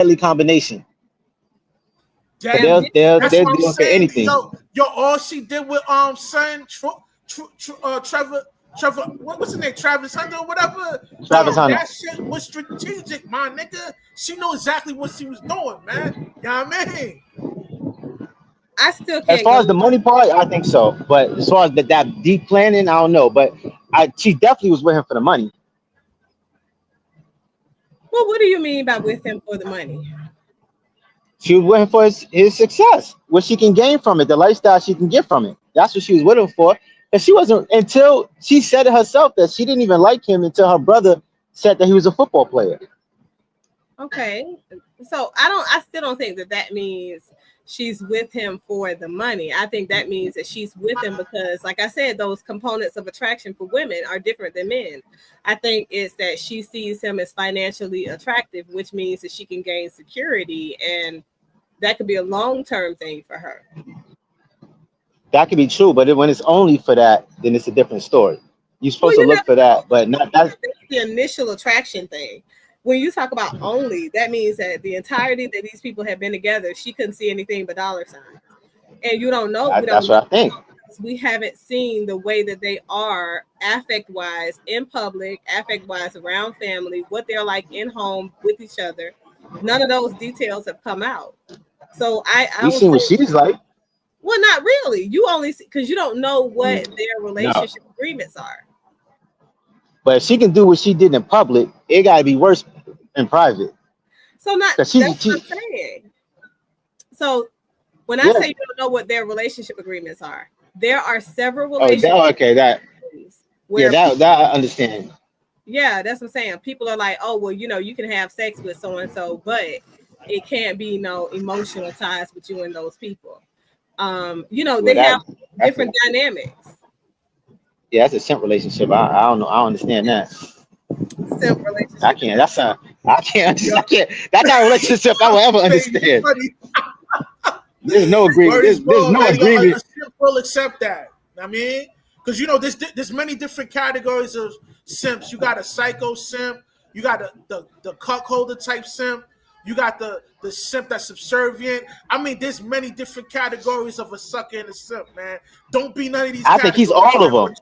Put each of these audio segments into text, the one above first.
deadly combination. Damn, They'll that's what I'm do for saying. anything. Yo, all she did with son, Trevor, what's his name? Travis Hunter or whatever. Travis Hunter. That shit was strategic, my nigga. She knew exactly what she was doing, man. You know what I mean? I still can't. As far as the money part, I think so. But as far as that deep planning, I don't know. But she definitely was with him for the money. Well, what do you mean by with him for the money? She was with him for his success, what she can gain from it, the lifestyle she can get from it. That's what she was with him for. And she wasn't, until she said it herself, that she didn't even like him until her brother said that he was a football player. Okay, so I still don't think that means she's with him for the money. I think that means that she's with him because, like I said, those components of attraction for women are different than men. I think it's that she sees him as financially attractive, which means that she can gain security, and that could be a long-term thing for her. That could be true, but when it's only for that, then it's a different story. You're supposed to look for that, but not that's the initial attraction thing. When you talk about only, that means that the entirety that these people have been together, she couldn't see anything but dollar signs. And you don't know. That's what I think. We haven't seen the way that they are affect-wise in public, affect-wise around family, what they're like in home with each other. None of those details have come out. So you seen what she's like. Well, not really. You only see because you don't know what their relationship agreements are. But if she can do what she did in public, it gotta be worse in private. So that's what I'm saying. So when I say you don't know what their relationship agreements are, there are several relationships. That I understand. Yeah, that's what I'm saying. People are like, oh, well, you can have sex with so and so, but it can't be no emotional ties with you and those people. They have different dynamics. Yeah, that's a simp relationship. I don't know. I don't understand that. Simp relationship. I can't. I can't. That's not a relationship I will ever understand. There's no agreement. There's no agreement. A simp will accept that. I mean, because there's many different categories of simps. You got a psycho simp. You got the cuckolder type simp. You got the simp that's subservient. I mean, there's many different categories of a sucker and a simp, man. Don't be none of these. I think he's all of them.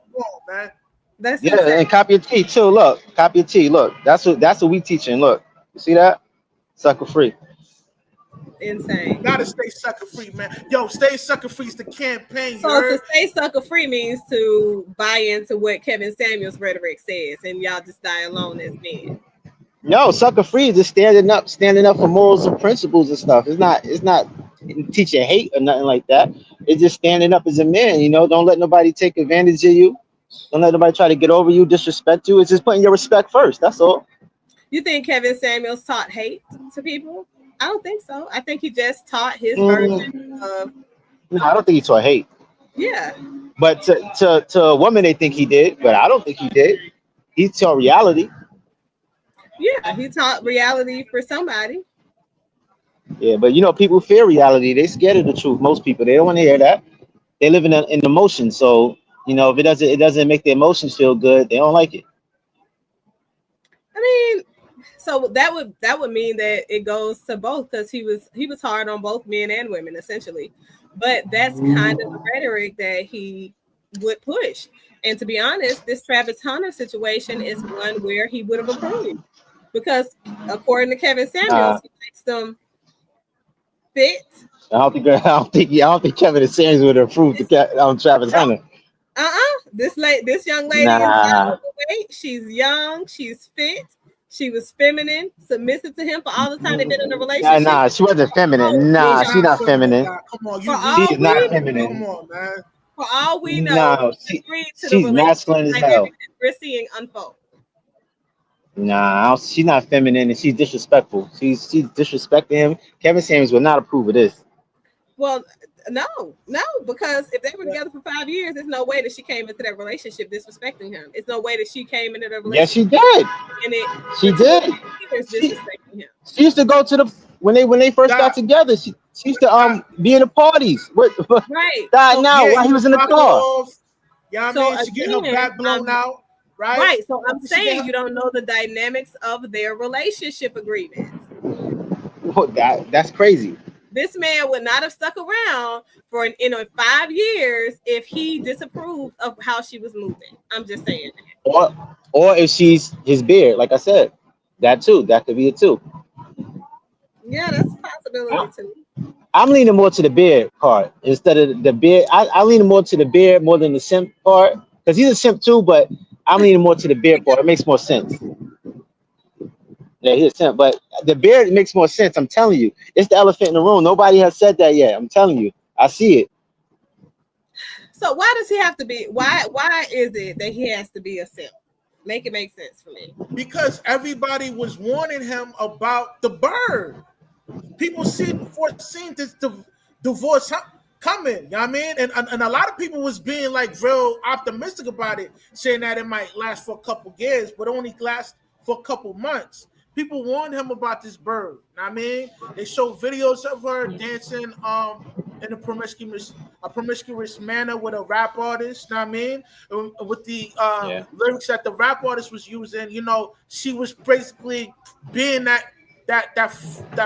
Man. That's and copy your T too. Look, copy your T. Look, that's what we teaching. Look, you see that? Sucker free. Insane. You gotta stay sucker free, man. Yo, stay sucker free is the campaign. So to stay sucker free means to buy into what Kevin Samuels' rhetoric says, and y'all just die alone as men. No, sucker free is just standing up for morals and principles and stuff. It's not teaching hate or nothing like that. It's just standing up as a man. Don't let nobody take advantage of you. Don't let nobody try to get over you, disrespect you. It's just putting your respect first. That's all. You think Kevin Samuels taught hate to people? I don't think so. I think he just taught his version of. No, I don't think he taught hate. Yeah. But to a woman, they think he did, but I don't think he did. He taught reality. Yeah, he taught reality for somebody. Yeah, but people fear reality. They're scared of the truth. Most people, they don't want to hear that. They live in emotion. So if it doesn't make their emotions feel good, they don't like it. I mean, so that would mean that it goes to both, because he was hard on both men and women essentially. But that's kind of the rhetoric that he would push. And to be honest, this Travis Hunter situation is one where he would have approved. Because according to Kevin Samuels, he makes them fit. I don't think Kevin Samuels would have approved Travis Hunter. This young lady is overweight. She's young. She's fit. She was feminine, submissive to him for all the time they've been in a relationship. Nah, she wasn't feminine. Nah, she's not feminine. Come on, she's not feminine. Come on, man. For all we know, she's masculine as hell. We're seeing unfold. Nah, she's not feminine, and she's disrespectful. She's disrespecting him. Kevin Samuels would not approve of this. Well, no, because if they were together for 5 years, there's no way that she came into that relationship disrespecting him. It's no way that she came into that relationship. Yes, she did. She did. Disrespecting him. She used to go to when they first got together. She used to be in the parties. Right. While he was in the car. Yeah, I mean, she getting her back blown out. Right. So I'm saying you don't know the dynamics of their relationship agreements. That's crazy. This man would not have stuck around for 5 years if he disapproved of how she was moving. I'm just saying. Or or if she's his beard, like I said, that too. That could be it too. Yeah, that's a possibility I, too. I'm leaning more to the beard part instead of the beard. I lean more to the beard more than the simp part because he's a simp too. But I'm leaning more to the beard part. It makes more sense. Yeah, he's a simp, but the beard makes more sense. I'm telling you, it's the elephant in the room. Nobody has said that yet. I'm telling you, I see it. So why does he have to be? Why is it that he has to be a simp? Make it make sense for me. Because everybody was warning him about the bird. People foreseen this divorce coming. You know what I mean? And a lot of people was being like real optimistic about it, saying that it might last for a couple years, but only last for a couple months. People warned him about this bird. You know what I mean? They showed videos of her dancing in a promiscuous manner with a rap artist. You know what I mean? With the lyrics that the rap artist was using, you know, she was basically being that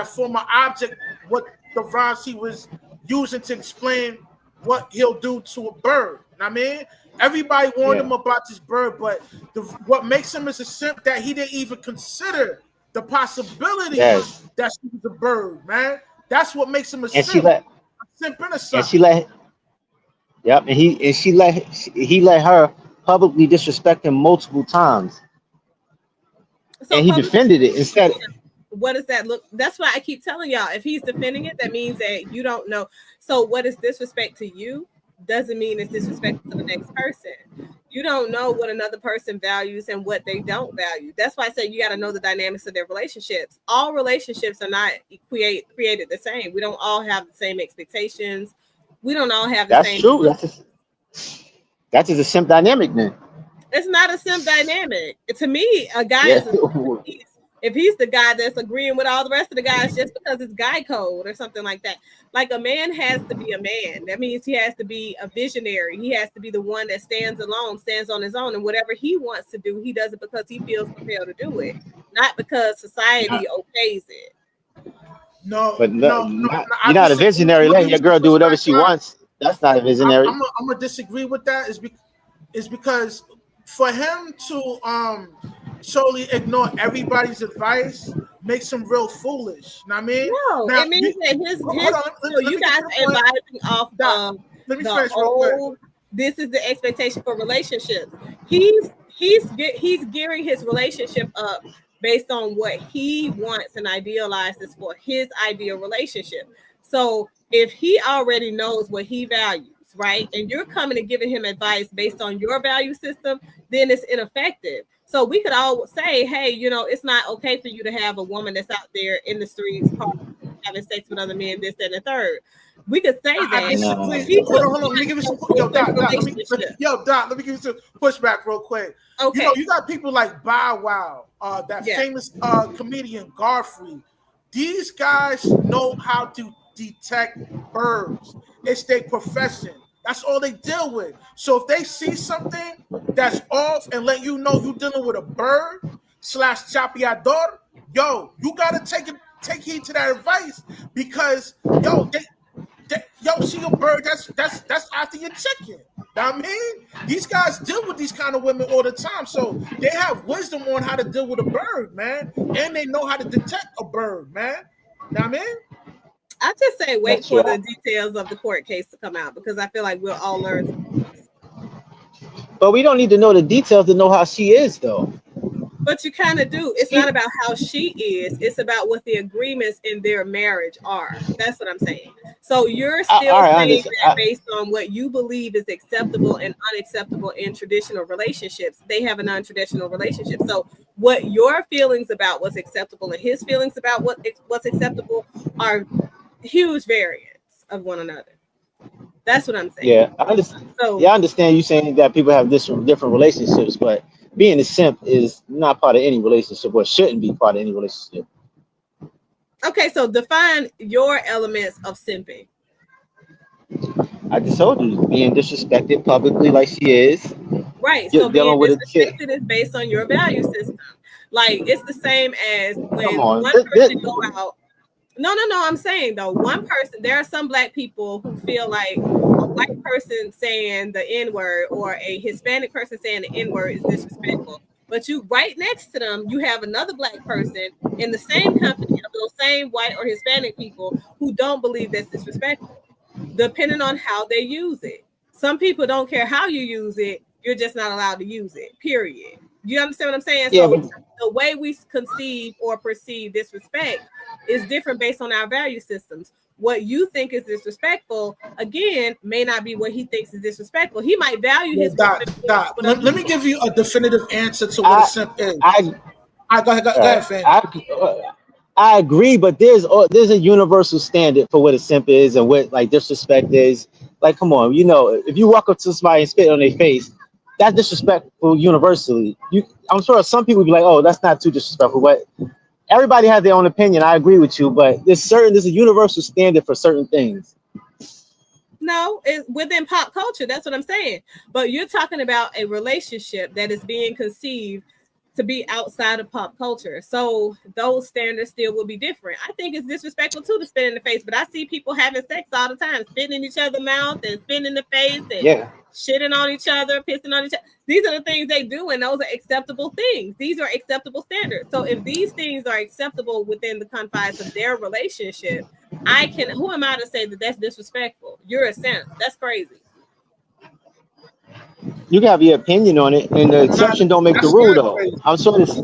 former object, what the rhymes he was using to explain what he'll do to a bird. You know what I mean? Everybody warned him about this bird, but what makes him is a simp that he didn't even consider the possibility that she was a bird, man. That's what makes him a simp. A simp and a sucker. And she let, yep, and he let her publicly disrespect him multiple times, So and he defended it instead. What does that look? That's why I keep telling y'all, if he's defending it, that means that you don't know. So what is disrespect to you doesn't mean it's disrespectful to the next person. You don't know what another person values and what they don't value. That's why I say you got to know the dynamics of their relationships. All relationships are not created the same. We don't all have the same expectations. We don't all have the same. That's true. That's a simp dynamic then. It's not a simp dynamic. To me, a guy is if he's the guy that's agreeing with all the rest of the guys just because it's guy code or something like that. Like a man has to be a man. That means he has to be a visionary. He has to be the one that stands alone, stands on his own. And whatever he wants to do, he does it because he feels compelled to do it, not because society okays it. No, you're not a visionary. Letting your girl do whatever she wants. That's not a visionary. I'm gonna disagree with that. Is because for him to solely ignore everybody's advice makes him real foolish. You know what I mean? No, it means that you guys are advising off let me finish real quick. This is the expectation for relationships. He's gearing his relationship up based on what he wants and idealizes for his ideal relationship. So if he already knows what he values, right, and you're coming and giving him advice based on your value system, then it's ineffective. So we could all say, hey, you know, it's not okay for you to have a woman that's out there in the streets having sex with other men, this, that, and the third. We could say that. Hold on. Let me give you some. Doc, let me give you some pushback real quick. Okay. You know, you got people like Bow Wow, that famous comedian Godfrey. These guys know how to detect birds. It's their profession. That's all they deal with. So if they see something that's off and let you know you're dealing with a bird / chapeador, yo, you gotta take heed to that advice because see a bird that's after your chicken. Know what I mean? These guys deal with these kind of women all the time, so they have wisdom on how to deal with a bird, man, and they know how to detect a bird, man. Know what I mean? I just say wait for the details of the court case to come out because I feel like we'll all learn. But we don't need to know the details to know how she is, though. But you kind of do. It's not about how she is. It's about what the agreements in their marriage are. That's what I'm saying. So you're still saying that based on what you believe is acceptable and unacceptable in traditional relationships. They have a non-traditional relationship. So what your feelings about what's acceptable and his feelings about what's acceptable are huge variants of one another. That's what I'm saying. Yeah, I understand. I understand you saying that people have different relationships, but being a simp is not part of any relationship or shouldn't be part of any relationship. Okay, so define your elements of simping. I just told you, being disrespected publicly like she is. Right, so being disrespected is based on your value system. Like, it's the same as when one person go out. No. I'm saying though, one person. There are some black people who feel like a white person saying the N word or a Hispanic person saying the N word is disrespectful. But you right next to them, you have another black person in the same company of those same white or Hispanic people who don't believe that's disrespectful, depending on how they use it. Some people don't care how you use it; you're just not allowed to use it. Period. You understand what I'm saying? Yeah, So but the way we conceive or perceive disrespect is different based on our value systems. What you think is disrespectful, again, may not be what he thinks is disrespectful. He might value Well, his woman Doc, more than what other let me people. give you a definitive answer to what a I simp is. I All right, go ahead, fam. I agree, but there's a universal standard for what a simp is and what like disrespect is. Like, come on, if you walk up to somebody and spit on their face, that's disrespectful universally. I'm sure some people would be like, oh, that's not too disrespectful, but everybody has their own opinion. I agree with you, but there's a universal standard for certain things. No, it's within pop culture. That's what I'm saying. But you're talking about a relationship that is being conceived to be outside of pop culture. So those standards still will be different. I think it's disrespectful too to spit in the face, but I see people having sex all the time, spitting in each other's mouth and spitting in the face and Yeah. shitting on each other, pissing on each other. These are the things they do, and those are acceptable things. These are acceptable standards. So if these things are acceptable within the confines of their relationship, who am I to say that that's disrespectful? You're a simp. That's crazy. You can have your opinion on it, and the Nah, exception don't make the that's rule, not though. crazy. I'm sure this.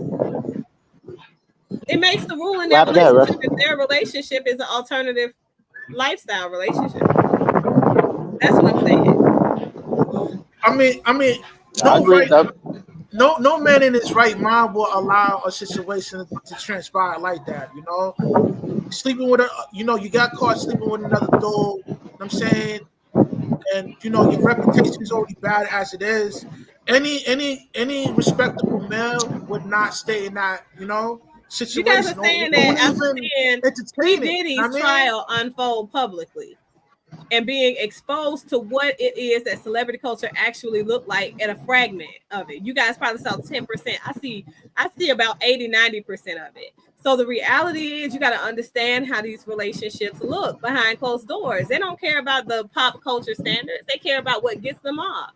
It makes the rule in their What happened there, relationship Russ? if their relationship is an alternative lifestyle relationship. That's what I'm saying. I mean, I no agree. right, no man in his right mind will allow a situation to transpire like that. Sleeping with you got caught sleeping with another dog. You know what I'm saying, and your reputation is already bad as it is. Any respectable male would not stay in that You guys are situation, saying or that wouldn't after even seeing P. entertain it. I Diddy's mean, trial unfold publicly and being exposed to what it is that celebrity culture actually look like at a fragment of it. You guys probably saw 10%. I see about 80-90% of it. So the reality is you got to understand how these relationships look behind closed doors. They don't care about the pop culture standards. They care about what gets them off.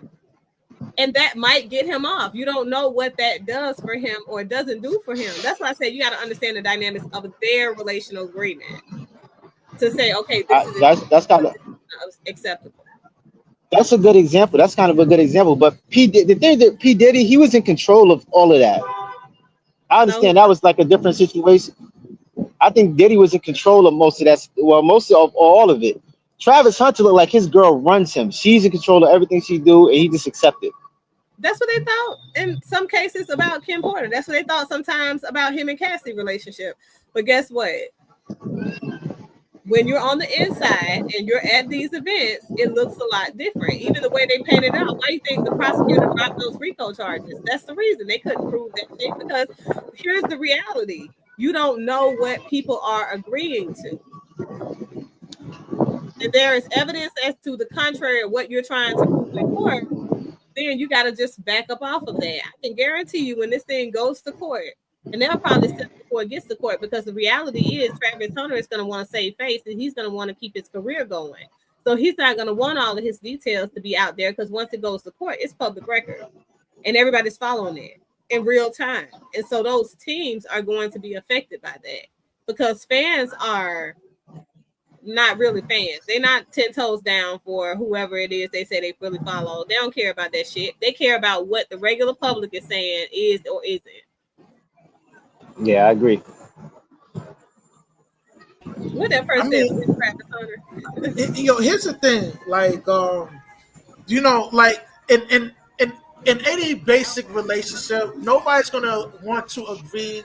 And that might get him off. You don't know what that does for him or doesn't do for him. That's why I said you got to understand the dynamics of their relational agreement to say, okay, this is That's kind of acceptable. that's a good example. That's kind of a good example. But the thing that P Diddy, he was in control of all of that. I No, understand that was like a different situation. I think Diddy was in control of most of that. Well, most of all of it. Travis Hunter looked like his girl runs him. She's in control of everything she do, and he just accepted. that's what they thought in some cases about Kim Porter. That's what they thought sometimes about him and Cassie relationship. But guess what? When you're on the inside and you're at these events, it looks a lot different. Even the way they painted out. Why do you think the prosecutor dropped those RICO charges? That's the reason they couldn't prove that shit because here's the reality. You don't know what people are agreeing to. And there is evidence as to the contrary of what you're trying to prove in court, then you got to just back up off of that. I can guarantee you when this thing goes to court, and they'll probably sit before it gets to court because the reality is Travis Hunter is going to want to save face and he's going to want to keep his career going. So he's not going to want all of his details to be out there because once it goes to court, it's public record and everybody's following it in real time. And so those teams are going to be affected by that because fans are not really fans. They're not 10 toes down for whoever it is they say they really follow. They don't care about that shit. They care about what the regular public is saying is or isn't. Yeah, I agree. What that I person said, mean, Travis Hunter. here's the thing, like, like in any basic relationship, nobody's gonna want to agree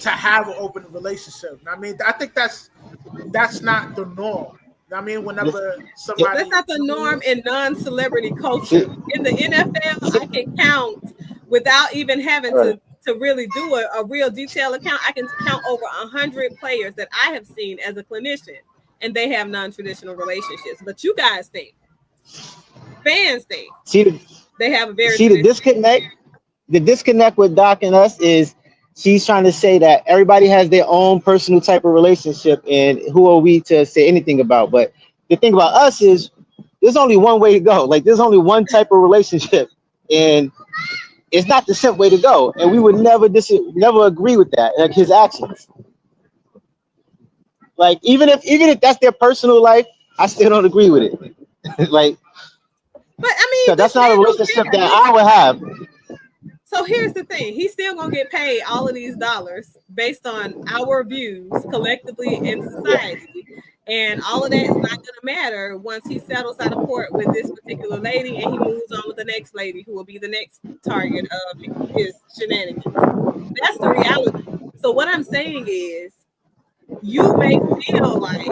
to have an open relationship. I mean, I think that's not the norm. I mean, whenever Yeah, That's somebody not the norm in non-celebrity culture. see, In the NFL, I can count without even having right. to really do a real detailed account. I can count over 100 players that I have seen as a clinician, and they have non-traditional relationships. But you guys think, fans think, See the they have a very see the traditional. disconnect. The disconnect with Doc and us is she's trying to say that everybody has their own personal type of relationship, and who are we to say anything about? But the thing about us is there's only one way to go. Like there's only one type of relationship, and it's not the simp way to go. And we would never agree with that, like his actions. Like even if that's their personal life, I still don't agree with it. Like, But I so mean, that's this not a man don't relationship care. that I would have. So here's the thing: he's still gonna get paid all of these dollars based on our views collectively in society, and all of that is not gonna matter once he settles out of court with this particular lady and he moves on with the next lady who will be the next target of his shenanigans. That's the reality. So what I'm saying is, you may feel like,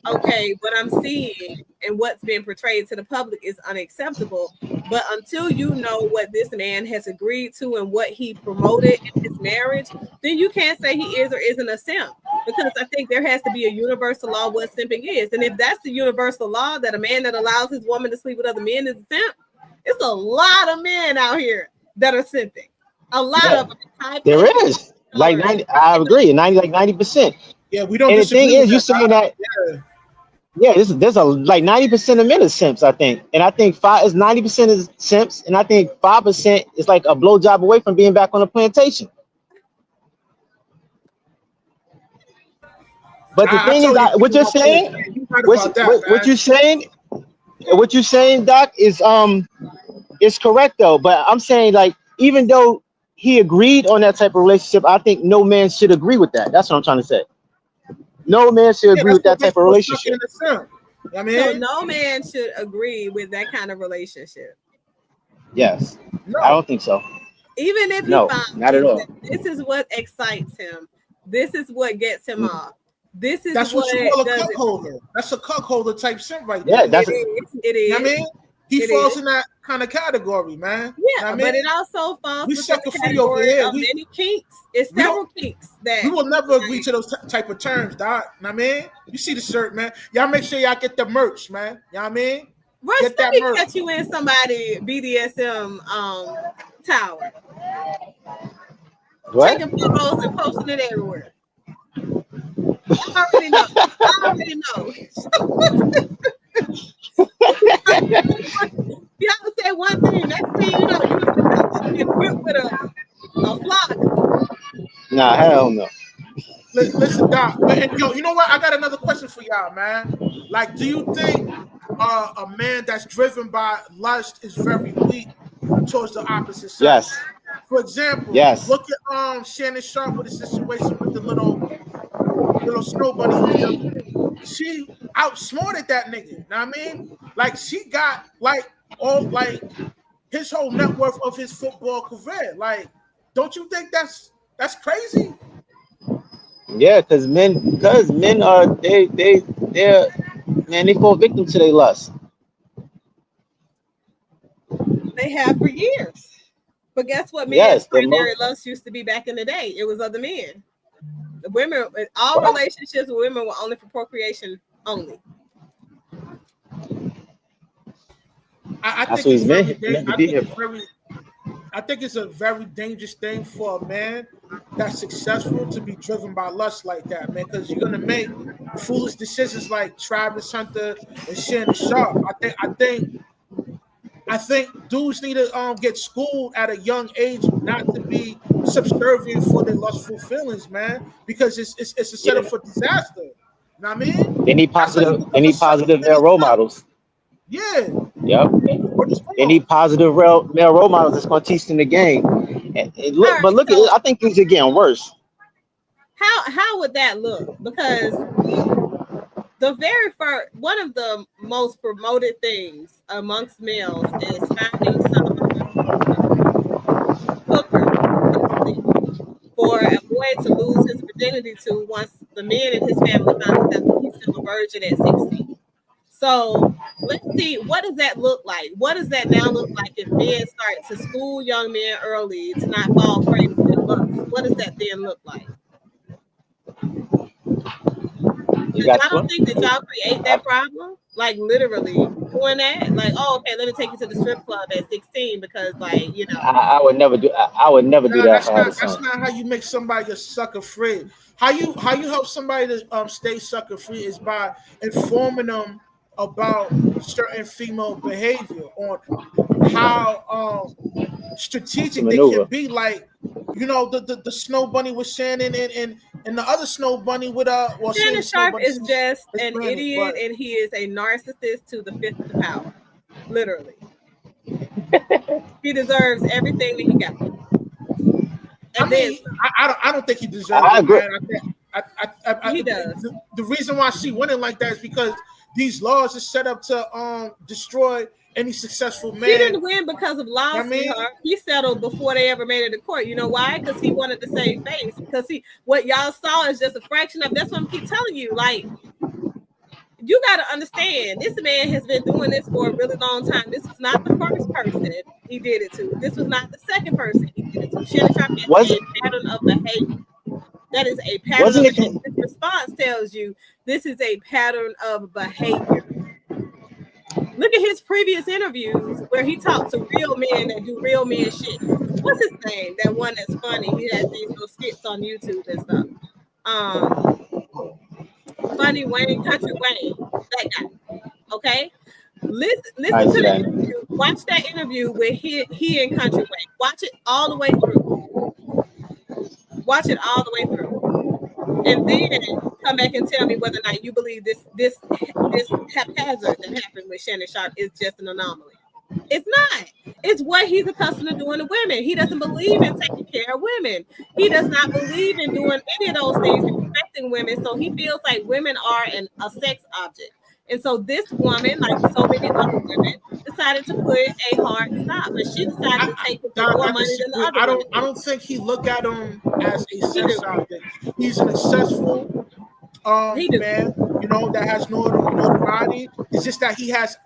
okay, what I'm seeing and what's being portrayed to the public is unacceptable. But until you know what this man has agreed to and what he promoted in his marriage, then you can't say he is or isn't a simp. Because I think there has to be a universal law what simping is. And if that's the universal law that a man that allows his woman to sleep with other men is a simp, it's a lot of men out here that are simping. A lot of them. There is. Like 90, I agree. 90%. Yeah, we don't And the thing disagree with is, you that. saying that, yeah, there's a like 90% of men is simps, I think. And I think 90% is simps, and I think 5% is like a blowjob away from being back on the plantation. But the thing is, what you're saying, what you're saying, Doc, is correct though. But I'm saying, like, even though he agreed on that type of relationship, I think no man should agree with that. That's what I'm trying to say. No man should agree with that type of relationship. I mean, so no man should agree with that kind of relationship. Yes. No. I don't think so. Even if he finds not at all. This is what excites him. This is what gets him off. That's what you call a cuckolder. That's a cuckolder type simp right there. Yeah, that's it is. You know I mean, he falls in that kind of category, man. Yeah, but it also falls we within sucker the free over here. Many kinks. It's several kinks that we will never agree to those type of terms, Doc. You know what I mean? You see the shirt, man. Y'all make sure y'all get the merch, man. You know what I mean? Get that merch. Catch you in somebody BDSM tower. What? Taking photos and posting it everywhere. I already know. You have to say one thing. Next thing you know, you get whipped with a flock. Nah, hell no. Listen, Doc. And yo, you know what? I got another question for y'all, man. Like, do you think a man that's driven by lust is very weak towards the opposite sex? Yes. For example, look at Shannon Sharp with the situation with the little snow bunny. She outsmarted that nigga. Know what I mean? Like, she got his whole net worth of his football career. Like, don't you think that's crazy? Yeah, because men are they fall victim to their lust. They have for years. But guess what? Men's primary lust used to be back in the day. It was other men. The women, all relationships with women were only for procreation only. I think it's a very dangerous thing for a man that's successful to be driven by lust like that, man, because you're gonna make foolish decisions like Travis Hunter and Shannon Sharp. I think dudes need to get schooled at a young age not to be subservient for their lustful feelings, man, because it's a setup for disaster. You know what I mean? They need positive male role models. Yeah. Yep. They need positive male role models that's going to teach them the game. And look, but look at it. I think things are getting worse. How would that look? Because the very first, one of the most promoted things amongst males is finding some hooker for a boy to lose his virginity to once the men in his family found out that he's still a virgin at 16. So let's see, what does that look like? What does that now look like if men start to school young men early to not fall prey to their lust? What does that then look like? I don't think that y'all create that problem. Like literally doing that. Like, oh, okay, let me take you to the strip club at 16 because, like, you know. I would never do. I would never do No, that if I had a that's son. not how you make somebody a sucker free. How you help somebody to stay sucker free is by informing them about certain female behavior, on how strategic they can Maneuver. be. Like, you know, the snow bunny with Shannon and the other snow bunny with well, she ain't Shannon a snow Sharp bunny, is she's just an Hispanic, idiot, but and he is a narcissist to the fifth of the power. Literally. He deserves everything that he got. I And then mean, I don't think he deserves I it, agree. man. he does. The reason why she winning like that is because these laws are set up to destroy any successful man. He didn't win because of law, I mean, sweetheart. He settled before they ever made it to court. You know why? Because he wanted to save face. Because what y'all saw is just a fraction of. That's what I'm keep telling you. Like, you got to understand, this man has been doing this for a really long time. This was not the first person he did it to. This was not the second person he did it to. Shannon Sharp is a pattern of behavior. That is a pattern of behavior. This response tells you this is a pattern of behavior. Look at his previous interviews where he talked to real men that do real men shit. What's his name? That one that's funny. He has these little skits on YouTube and stuff. Funny Wayne, Country Wayne, that guy. Okay, listen to that interview. Watch that interview with he and Country Wayne. Watch it all the way through. Watch it all the way through, and then come back and tell me whether or not you believe this haphazard that happened with Shannon Sharp is just an anomaly. It's not. It's what he's accustomed to doing to women. He doesn't believe in taking care of women. He does not believe in doing any of those things, respecting women. So he feels like women are a sex object. And so this woman, like so many other women, decided to put a hard stop. But she decided to take more money than the other women. I don't think he look at him as a sex object. He's an successful man, you know, that has no notoriety. It's just that he has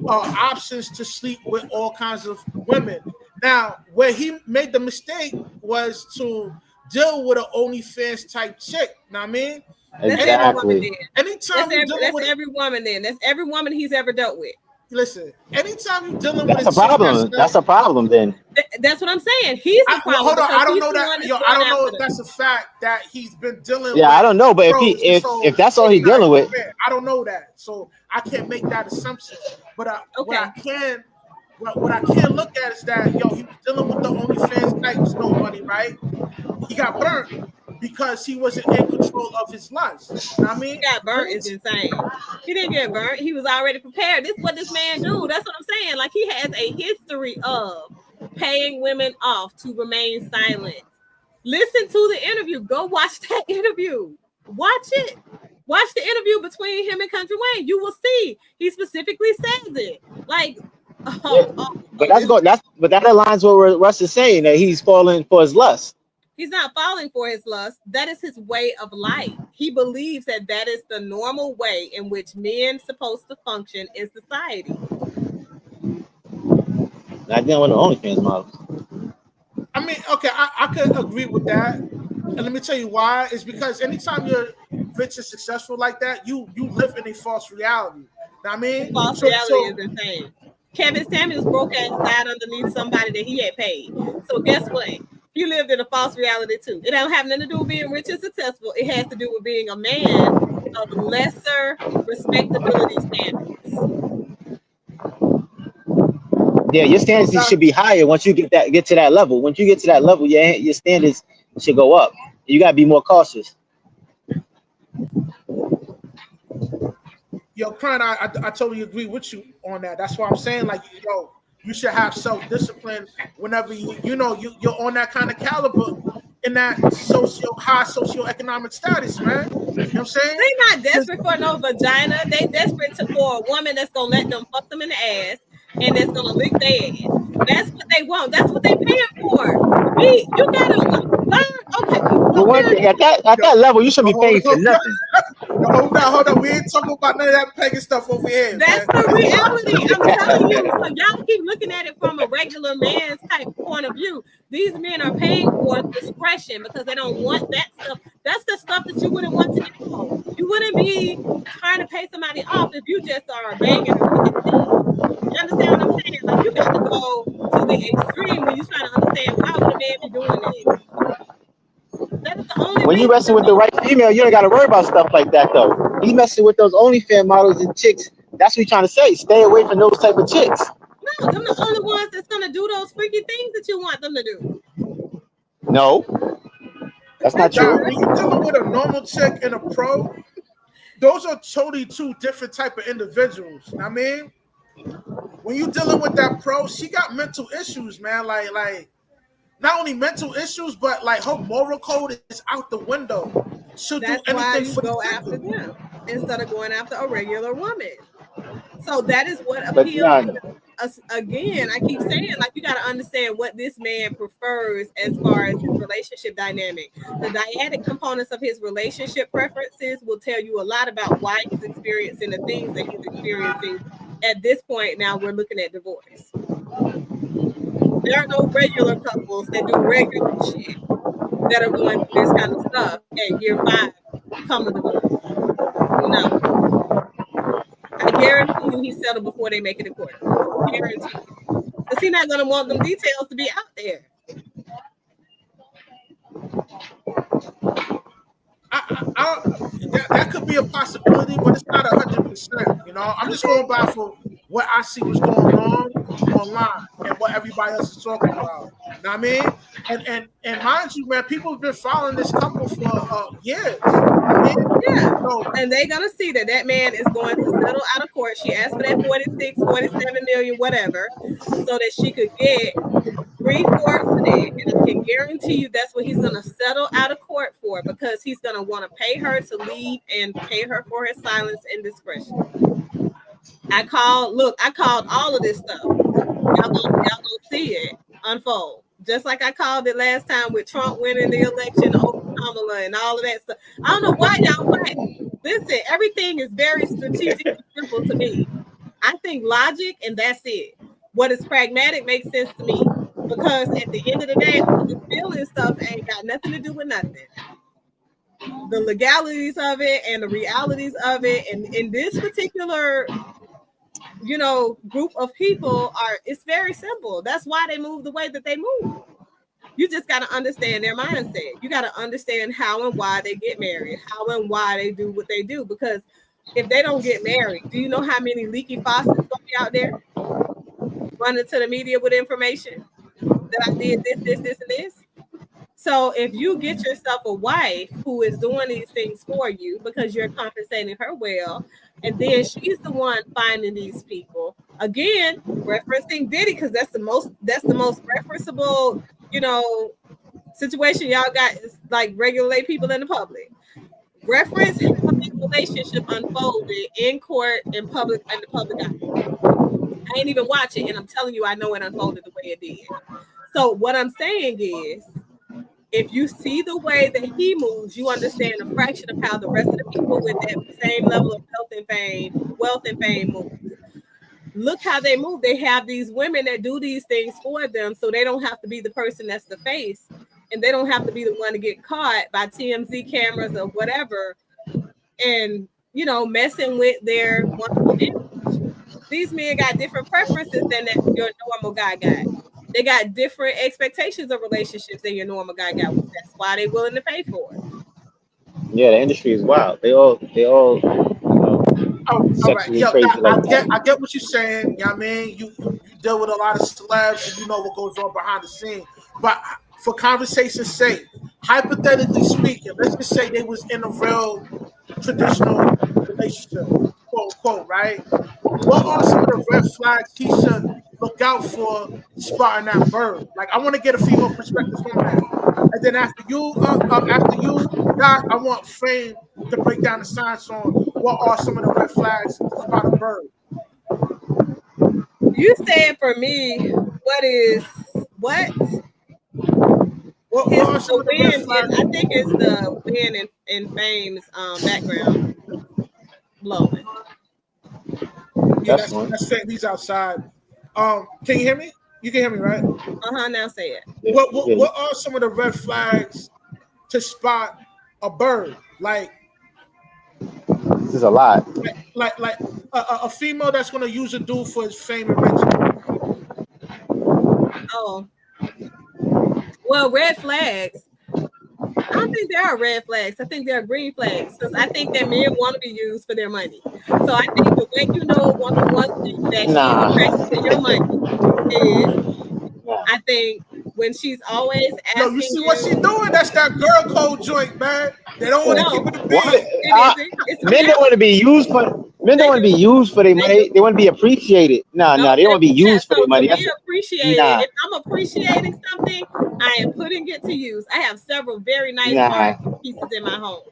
options to sleep with all kinds of women. Now, where he made the mistake was to deal with an OnlyFans type chick. Know what I mean? Exactly. Anytime that's every woman then. That's every woman he's ever dealt with. Listen, anytime you're dealing that's with a problem. That's a problem then. That's what I'm saying. He's the problem. Hold on, I don't know that. I don't know if that's a fact that he's been dealing with. Yeah, I don't know, but if that's all he's dealing with, I don't know that, so I can't make that assumption. But what I can look at is that he was dealing with the OnlyFans type snow money, right? He got burnt because he wasn't in control of his lust. You know what I mean? He got burnt is insane. He didn't get burnt. He was already prepared. This is what this man do. That's what I'm saying. Like, he has a history of paying women off to remain silent. Listen to the interview. Go watch that interview. Watch it. Watch the interview between him and Country Wayne. You will see. He specifically says it. Like, but that aligns with what Russ is saying, that he's falling for his lust. He's not falling for his lust. That is his way of life. He believes that is the normal way in which men supposed to function in society. Not dealing with the OnlyFans models. I mean, okay, I could agree with that. And let me tell you why. It's because anytime you're rich and successful like that, you live in a false reality. Know what I mean? False reality is insane. Kevin Samuels broke ass died underneath somebody that he had paid. So guess what? You lived in a false reality too. It don't have nothing to do with being rich and successful. It has to do with being a man of lesser respectability standards. Yeah, your standards should be higher once you get to that level. Once you get to that level, your standards should go up. You gotta be more cautious. Yo, Crown, I totally agree with you on that. That's why I'm saying, like, you should have self-discipline whenever you're on that kind of caliber in that high socioeconomic status, man. You know what I'm saying? They're not desperate for no vagina. They desperate for a woman that's gonna let them fuck them in the ass and that's gonna lick their ass. That's what they want. That's what they paying for. You gotta learn. Okay. But one thing, at that level, you should be paying for nothing. Hold on. We ain't talking about none of that pagan stuff over here. That's man. the reality. I'm telling you. So y'all keep looking at it from a regular man's type point of view. These men are paying for discretion because they don't want that stuff. That's the stuff that you wouldn't want to know. You wouldn't be trying to pay somebody off if you just are banging. You understand what I'm saying? Like, you got to go to the extreme when you're trying to understand why would a man be doing it. That is the only When you messing with the right female, you don't got to worry about stuff like that, though. He messing with those OnlyFans models and chicks. That's what he's trying to say. Stay away from those type of chicks. No, them the only ones that's gonna do those freaky things that you want them to do. No, that's not true. When you're dealing with a normal chick and a pro, those are totally two different type of individuals. I mean, when you're dealing with that pro, she got mental issues, man. Like not only mental issues, but like her moral code is out the window. She'll That's do anything why you for go the after them instead of going after a regular woman. So that is what But appeals to us. Again, I keep saying, like, you got to understand what this man prefers as far as his relationship dynamic. The dyadic components of his relationship preferences will tell you a lot about why he's experiencing the things that he's experiencing. At this point, now we're looking at divorce. There are no regular couples that do regular shit that are going through this kind of stuff at year 5 come to divorce. No. I guarantee you he settled before they make it to court. Guarantee you. Because he's not going to want them details to be out there. That could be a possibility, but it's not 100%. You know, I'm just going by for what I see was going on online and what everybody else is talking about. You know what I mean? And mind you, man, people have been following this couple for years. I mean, yeah. And they're going to see that that man is going to settle out of court. She asked for that 46, 47 million, whatever, so that she could get 3/4 of it. And I can guarantee you that's what he's going to settle out of court for, because he's going to want to pay her to leave and pay her for his silence and discretion. I called all of this stuff. Y'all gonna see it unfold. Just like I called it last time with Trump winning the election over Kamala and all of that stuff. I don't know why y'all fighting. Listen, everything is very strategic and simple to me. I think logic, and that's it. What is pragmatic makes sense to me, because at the end of the day, all the feeling stuff ain't got nothing to do with nothing. The legalities of it and the realities of it, and in this particular group of people, it's very simple. That's why they move the way that they move. You just got to understand their mindset. You got to understand how and why they get married, how and why they do what they do. Because if they don't get married, do you know how many leaky faucets gonna be out there running to the media with information that I did this, and this? So if you get yourself a wife who is doing these things for you because you're compensating her well, and then she's the one finding these people, again, referencing Diddy, because that's the most referenceable, situation y'all got, is like regulate people in the public. Reference how this relationship unfolded in court, in the public eye. I ain't even watch it, and I'm telling you, I know it unfolded the way it did. So what I'm saying is, if you see the way that he moves, you understand a fraction of how the rest of the people with that same level of wealth and fame move. Look how they move. They have these women that do these things for them, so they don't have to be the person that's the face, and they don't have to be the one to get caught by TMZ cameras or whatever, and messing with their wonderful image. These men got different preferences than that your normal guy got. They got different expectations of relationships than your normal guy got. That's why they're willing to pay for it. Yeah, the industry is wild. They all sexually crazy like that. I get what you're saying. You know what I mean? You deal with a lot of celebs, and you know what goes on behind the scene. But for conversation's sake, hypothetically speaking, let's just say they was in a real traditional relationship, quote unquote, right? What are some of the red flags he should look out for spotting that bird? Like, I want to get a female perspective from that. And then after you, Doc, I want Fame to break down the science on what are some of the red flags to spot a bird. You said for me, what is what? What are some of the red win, flags? I think it's the win in Fame's background. blowing. Yeah, That's one. that's saying he's outside. Can you hear me? You can hear me, right? Now say it. Yeah, What are some of the red flags to spot a bird? Like this is a lot. a female that's gonna use a dude for his fame and riches. Oh, well, red flags. I don't think there are red flags. I think there are green flags because I think that men want to be used for their money. So I think the way you know a woman wants you, that she's Nah. attracted to your money is, Nah. I think, when she's always Yo, asking you see what she doing? That's that girl code joint, man. They don't want to No. keep it a What? beat. It isn't. It's Men don't want to be used for. Men They don't want to do. be used for their They money. do. They want to be appreciated. Nah, No, they don't want to be used for so their money. to That's be appreciated, nah. if I'm appreciating something, I am putting it to use. I have several very nice Nah. art pieces in my home.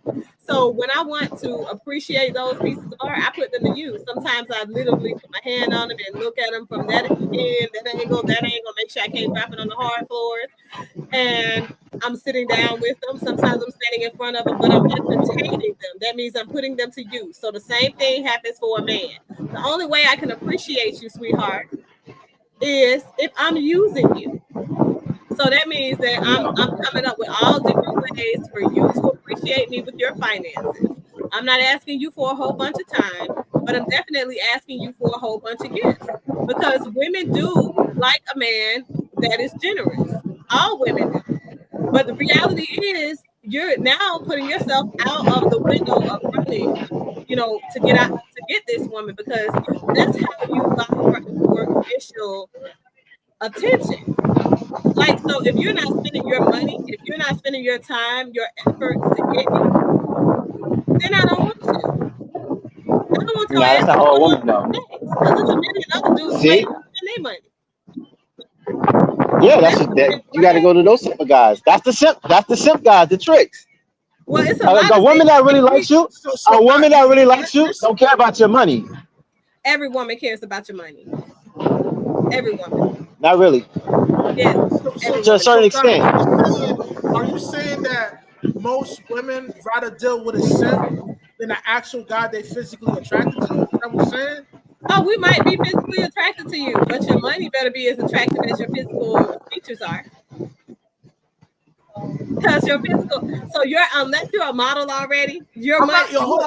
So when I want to appreciate those pieces of art, I put them to use. Sometimes I literally put my hand on them and look at them from that end, that angle, make sure I can't drop it on the hard floors. And I'm sitting down with them. Sometimes I'm standing in front of them, but I'm entertaining them. That means I'm putting them to use. So the same thing happens for a man. The only way I can appreciate you, sweetheart, is if I'm using you. So that means that I'm coming up with all different ways for you to appreciate me with your finances. I'm not asking you for a whole bunch of time, but I'm definitely asking you for a whole bunch of gifts because women do like a man that is generous. All women do. But the reality is you're now putting yourself out of the window of running, to get this woman because that's how you buy her initial attention. Like, so if you're not spending your money, if you're not spending your time, your efforts to get me, then I don't want you. I don't want your Nah, ass that's to not go all on women though. because there's a million other dudes See? waiting to spend their money. Yeah, that. You got to go to those type of guys. That's the simp. That's the simp guys. The tricks. Well, it's a lot A of woman things. that really likes you. A woman that really likes you Listen, don't care about your money. Every woman cares about your money. Every woman. Not really. Yes. To a certain extent. Are you saying that most women rather deal with a simp than an actual guy they physically attracted to? Is that what you're saying? Oh, we might be physically attracted to you, but your money better be as attractive as your physical features are. Because your physical, so unless you're a model already, your money is the only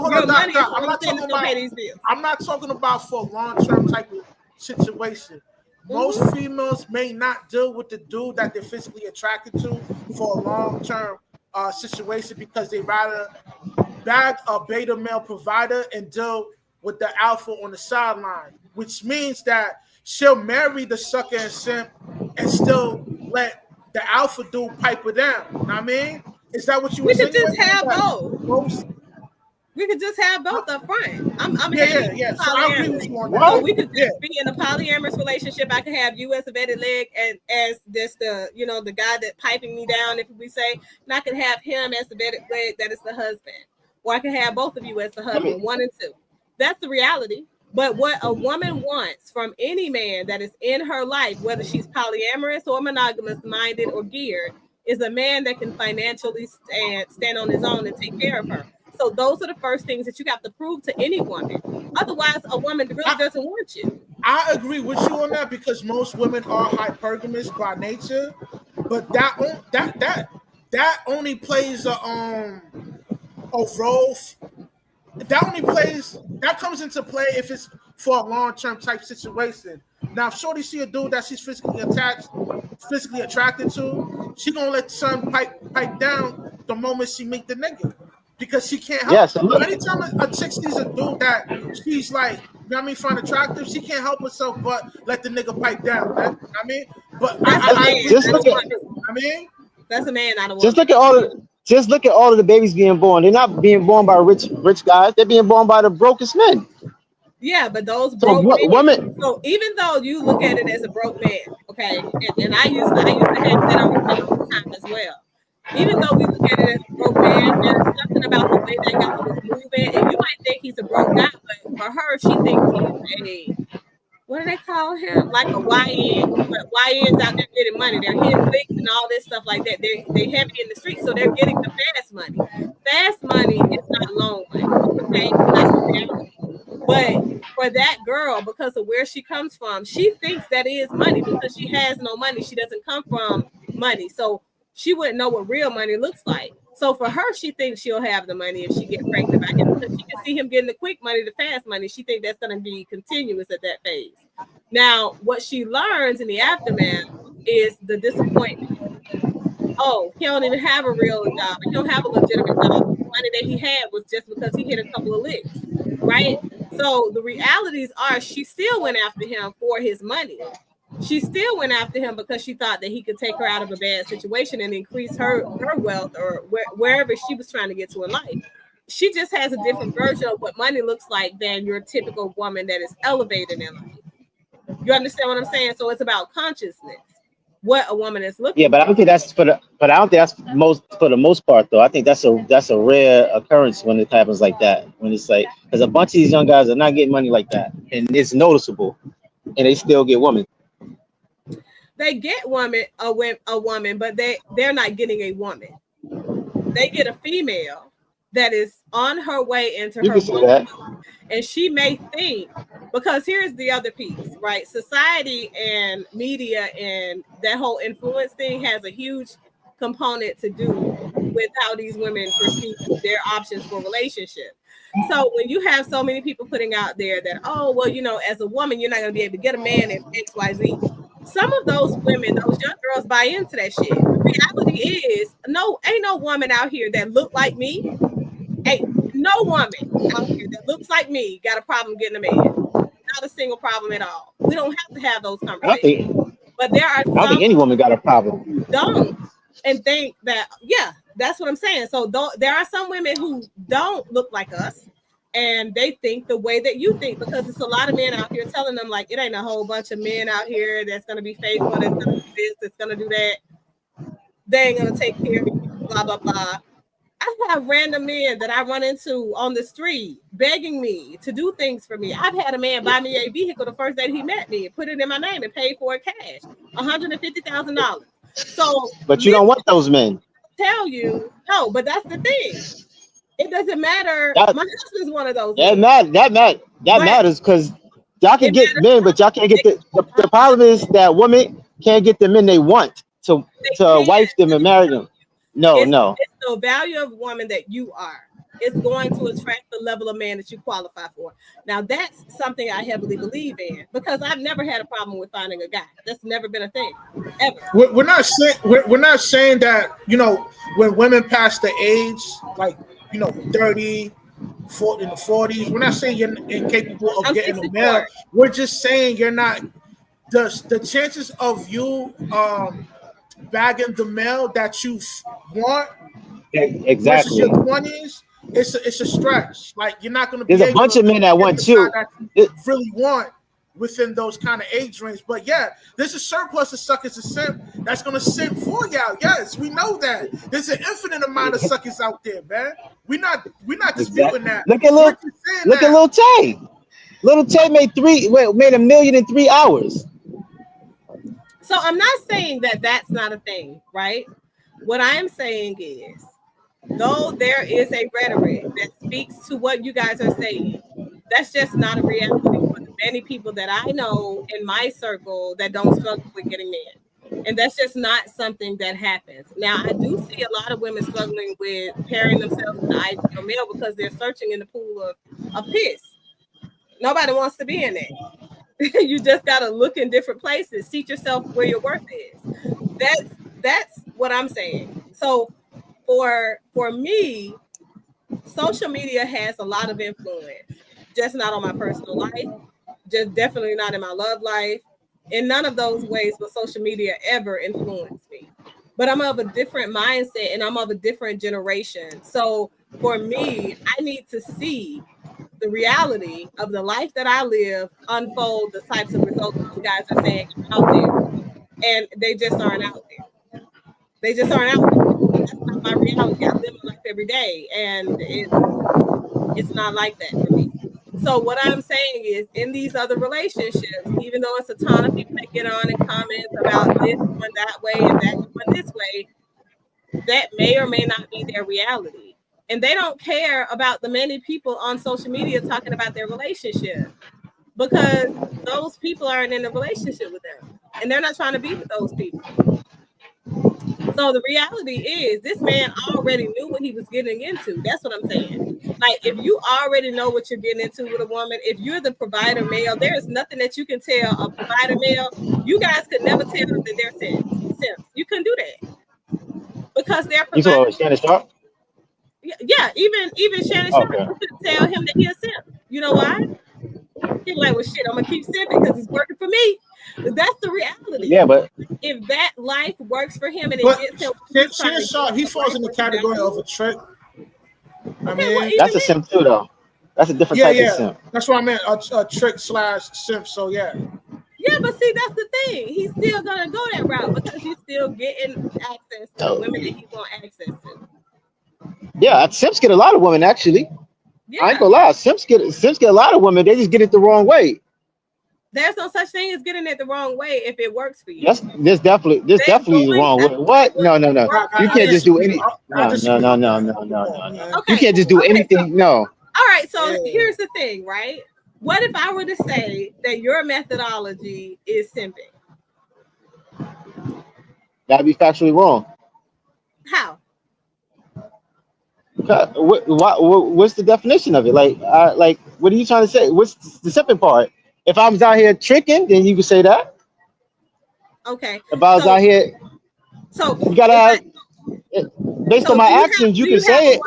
thing that's gonna pay these bills. I'm not talking about for a long-term type of situation. Most females may not deal with the dude that they're physically attracted to for a long-term situation because they rather bag a beta male provider and deal with the alpha on the sideline, which means that she'll marry the sucker and simp and still let the alpha dude pipe her down. You know what I mean? Is that what you were saying? We could just have both. We could just have both up front. I'm yeah. So I agree with you on that. So we could just be in a polyamorous relationship. I could have you as a vetted leg and as this the guy that piping me down, if we say, and I could have him as the vetted leg that is the husband. Or I could have both of you as the husband, 1 and 2. That's the reality. But what a woman wants from any man that is in her life, whether she's polyamorous or monogamous minded or geared, is a man that can financially stand on his own and take care of her. So those are the first things that you have to prove to any woman. Otherwise, a woman really doesn't want you. I agree with you on that because most women are hypergamous by nature, but that only plays a role. That comes into play if it's for a long-term type situation. Now, if shorty see a dude that she's physically attracted to, she gonna let the sun pipe down the moment she meet the nigga because she can't help. Yes. Anytime a chick sees a dude that she's like, you know what I mean, find attractive, she can't help herself but let the nigga pipe down. Right? I mean, but That's a man, not a woman. Just look at all of the babies being born. They're not being born by rich guys. They're being born by the brokest men. Yeah, but those broke men. So even though you look at it as a broke man, okay, and I used to have that all the time as well. Even though we look at it as a broke man, there's something about the way that guy was moving, and you might think he's a broke guy, but for her, she thinks he's what do they call him? Like a YN. But YNs out there getting money. They're hitting licks and all this stuff like that. They're heavy in the streets, so they're getting the fast money. fast money is not loan money. Okay, that's the reality. But for that girl, because of where she comes from, she thinks that is money because she has no money. She doesn't come from money, so she wouldn't know what real money looks like. So for her, she thinks she'll have the money if she gets pregnant by him because she can see him getting the quick money, the fast money. She thinks that's going to be continuous at that phase. Now, what she learns in the aftermath is the disappointment. Oh, he don't even have a real job. He don't have a legitimate job. The money that he had was just because he hit a couple of licks, right? So the realities are she still went after him for his money. She still went after him because she thought that he could take her out of a bad situation and increase her wealth or wherever she was trying to get to in life. She just has a different version of what money looks like than your typical woman that is elevated in life. You understand what I'm saying? So it's about consciousness, what a woman is looking. Yeah, but I don't think that's but I don't think that's most for the most part though. I think that's a rare occurrence when it happens like that. When it's like because a bunch of these young guys are not getting money like that, and it's noticeable, and they still get women. They get a woman, but they're not getting a woman. They get a female that is on her way into You her can see that. and she may think, because here's the other piece, right? Society and media and that whole influence thing has a huge component to do with how these women perceive their options for relationships. So when you have so many people putting out there that, oh, well, you know, as a woman, you're not going to be able to get a man if XYZ. Some of those women, those young girls buy into that shit. The reality is, ain't no woman out here that look like me. Ain't no woman out here that looks like me got a problem getting a man. Not a single problem at all. We don't have to have those conversations. But there are I don't think any woman got a problem. who don't and think that, yeah, that's what I'm saying. So there are some women who don't look like us. And they think the way that you think, because it's a lot of men out here telling them, like, it ain't a whole bunch of men out here that's going to be faithful, that's going to do this, that's going to do that. They ain't going to take care of you, blah, blah, blah. I have random men that I run into on the street begging me to do things for me. I've had a man buy me a vehicle the first day he met me and put it in my name and paid for it cash, $150,000. So, but you don't want those men. Tell you, no, but that's the thing. It doesn't matter. My husband's one of those. That matters because y'all can get men, but y'all can't get the problem is that women can't get the men they want to wife them and marry them. No. It's the value of woman that you are. It's going to attract the level of man that you qualify for. Now, that's something I heavily believe in because I've never had a problem with finding a guy. That's never been a thing, ever. We're not saying that, you know, when women pass the age, like, you know, 30, 40, in the 40s, we're not saying you're incapable of getting a male. We're just saying you're not. The chances of you bagging the male that you want versus your 20s, it's a stretch. Like, you're not going to be. There's a bunch of men that want you. Really want within those kind of age range. But yeah, there's a surplus of suckers and simp that's going to simp for y'all. Yes, we know that. There's an infinite amount of suckers out there, man. We're not disputing that. Look at Lil Tay. Lil Tay made $1 million in 3 hours. So I'm not saying that that's not a thing, right? What I am saying is, though there is a rhetoric that speaks to what you guys are saying, that's just not a reality for the many people that I know in my circle that don't struggle with getting men. And that's just not something that happens. Now, I do see a lot of women struggling with pairing themselves with the ideal male because they're searching in the pool of piss. Nobody wants to be in it. You just got to look in different places. Seat yourself where your worth is. That's what I'm saying. So for me, social media has a lot of influence, just not on my personal life, just definitely not in my love life. In none of those ways will social media ever influence me. But I'm of a different mindset and I'm of a different generation. So for me, I need to see the reality of the life that I live unfold the types of results you guys are saying out there. And they just aren't out there. They just aren't out there. That's not my reality. I live my life every day. And it's not like that for me. So what I'm saying is, in these other relationships, even though it's a ton of people that get on and comment about this one that way and that one this way, that may or may not be their reality. and they don't care about the many people on social media talking about their relationship, because those people aren't in a relationship with them, and they're not trying to be with those people. So the reality is, this man already knew what he was getting into. That's what I'm saying. Like, if you already know what you're getting into with a woman, if you're the provider male, there is nothing that you can tell a provider male. You guys could never tell them that they're simps. You couldn't do that, because they're You providing. saw Shannon Sharp? Yeah, even Shannon Sharp, you couldn't tell him that he's a simp. You know why? He's like, well, shit, I'm gonna keep simping because it's working for me. That's the reality. Yeah, but if that life works for him and it But gets him, Shannon Sharp, he falls in the category of a trick. I mean, well, that's a simp too, though. That's a different type of simp. That's what I meant. A trick / simp. So yeah. Yeah, but see, that's the thing. He's still gonna go that route because he's still getting access to women that he want access to. Yeah, simps get a lot of women actually. Yeah. I ain't gonna lie. Simps get a lot of women. They just get it the wrong way. There's no such thing as getting it the wrong way if it works for you. Yes, there's definitely the wrong way. What? No. You can't just do anything. No. Okay. You can't just do anything. No. All right. So here's the thing, right? What if I were to say that your methodology is simping? That'd be factually wrong. How? What's the definition of it? Like, what are you trying to say? What's the simping part? If I was out here tricking, then you could say that. Okay. If I was out here, so you gotta have, based on my actions, you can say it.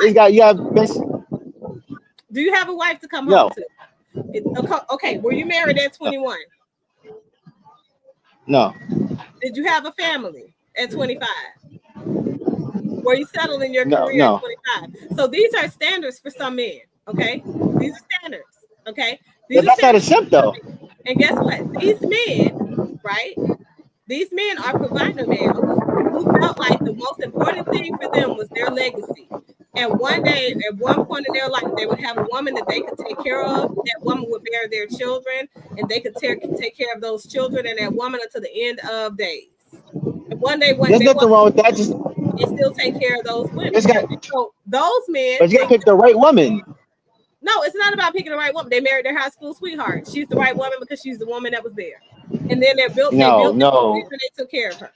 Do you have a wife to come No. home to? Okay. Were you married at 21? No. Did you have a family at 25? Were you settled in your career No. at 25? So these are standards for some men. Okay. These are standards. Okay. But that's not a simp, though. And guess what? These men, right? These men are provider males who felt like the most important thing for them was their legacy. And one day, at one point in their life, they would have a woman that they could take care of. That woman would bear their children, and they could take care of those children and that woman until the end of days. And one day, there's nothing wrong with that. Just and still take care of those women. So those men, but you gotta pick the right woman. No, it's not about picking the right woman. They married their high school sweetheart. She's the right woman because she's the woman that was there. And then they built and they took care of her.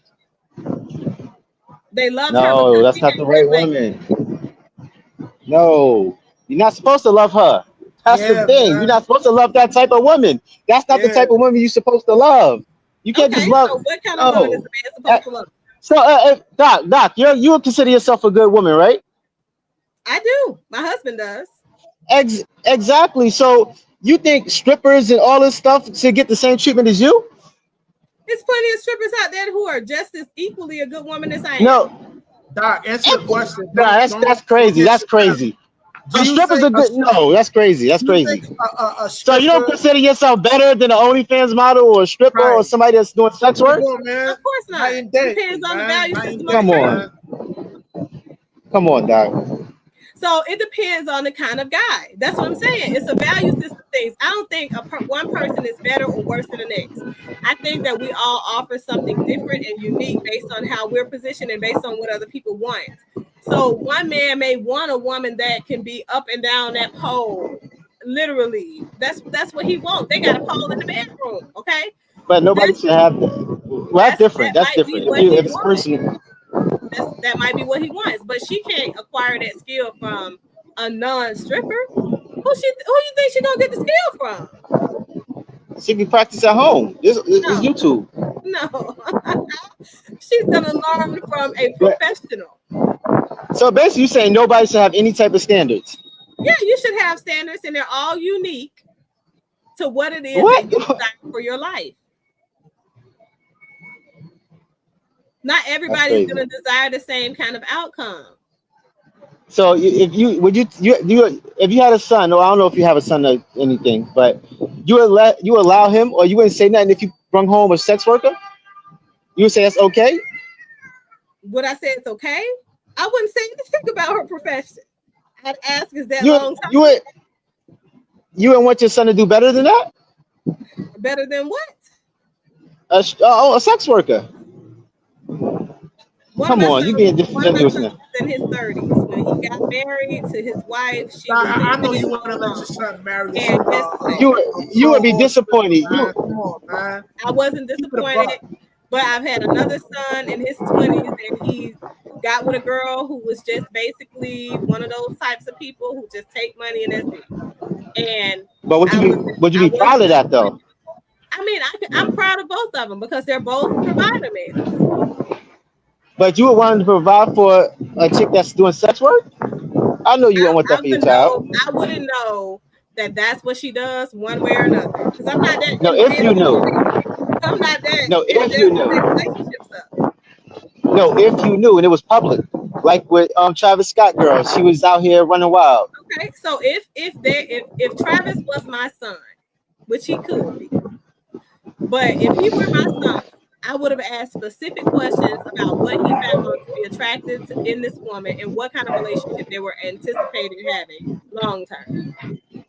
They loved her. No, that's not the right woman. No, you're not supposed to love her. That's the thing. Man. You're not supposed to love that type of woman. That's not the type of woman you're supposed to love. You can't just love. So what kind of woman is a man supposed to love? So, Doc, you would consider yourself a good woman, right? I do. My husband does. Exactly. So you think strippers and all this stuff should get the same treatment as you? There's plenty of strippers out there who are just as equally a good woman as I am. No. Doc, answer the question. That's crazy. That's crazy. So strippers are good. No, that's crazy. That's crazy. So you don't consider yourself better than an OnlyFans model or a stripper or somebody that's doing sex work? Of course not. It depends on the value system. Come on, Doc. So it depends on the kind of guy. That's what I'm saying. It's a value system things. I don't think one person is better or worse than the next. I think that we all offer something different and unique based on how we're positioned and based on what other people want. So one man may want a woman that can be up and down that pole. Literally. That's what he wants. They got a pole in the bedroom, okay? But nobody should have that. Well, that's different. That's different. If it's personal. That might be what he wants, but she can't acquire that skill from a non-stripper. Who you think she gonna get the skill from? She can practice at home. It's YouTube. No, she's gonna learn from a professional. So basically, you're saying nobody should have any type of standards. Yeah, you should have standards, and they're all unique to what it is that you desire for your life. Not everybody is going to desire the same kind of outcome. So if you had a son, or I don't know if you have a son or anything, but you allow him, or you wouldn't say nothing if you brought home a sex worker? You would say that's okay? Would I say it's okay? I wouldn't say anything about her profession. I'd ask, is that long time? You wouldn't want your son to do better than that? Better than what? A sex worker. Come on, you being disingenuous now. in his 30s. When he got married to his wife, she was I know you want to let your son marry and you would be disappointed. Man. Come on, man. I wasn't disappointed, but I've had another son in his 20s, and he got with a girl who was just basically one of those types of people who just take money and that's it. And but would you be proud of that though? I mean, I'm proud of both of them because they're both provider men. But you would want to provide for a chick that's doing sex work? I know you wouldn't want that for your child. I wouldn't know that that's what she does one way or another because I'm not that. No, if you knew. I'm not that. No, if you knew. Relationships up. No, if you knew and it was public, like with Travis Scott girl, she was out here running wild. Okay, so if Travis was my son, which he could be, but if he were my son, I would have asked specific questions about what he found to be attractive in this woman and what kind of relationship they were anticipating having long term.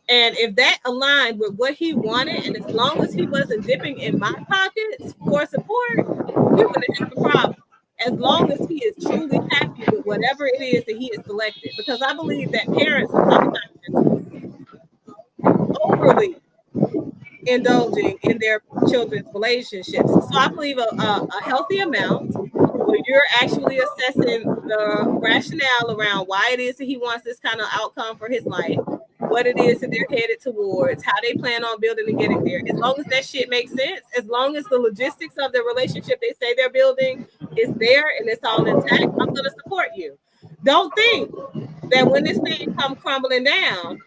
And if that aligned with what he wanted, and as long as he wasn't dipping in my pockets for support, we wouldn't have a problem. As long as he is truly happy with whatever it is that he has selected. Because I believe that parents are sometimes overly indulging in their children's relationships. So I believe a healthy amount where you're actually assessing the rationale around why it is that he wants this kind of outcome for his life, what it is that they're headed towards, how they plan on building and getting there. As long as that shit makes sense, as long as the logistics of the relationship they say they're building is there and it's all intact, I'm going to support you. Don't think that when this thing comes crumbling down,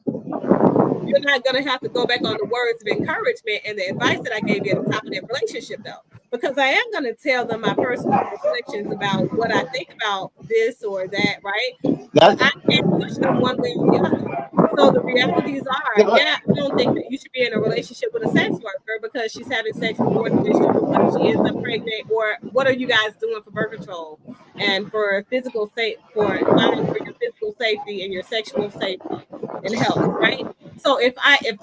you're not going to have to go back on the words of encouragement and the advice that I gave you at the top of that relationship, though. Because I am going to tell them my personal reflections about what I think about this or that, right? But I can't push them one way or the other. So the realities are, I don't think that you should be in a relationship with a sex worker because she's having sex with more than she what if she ends up pregnant, or what are you guys doing for birth control and for physical safety, for your physical safety and your sexual safety and health, right? So if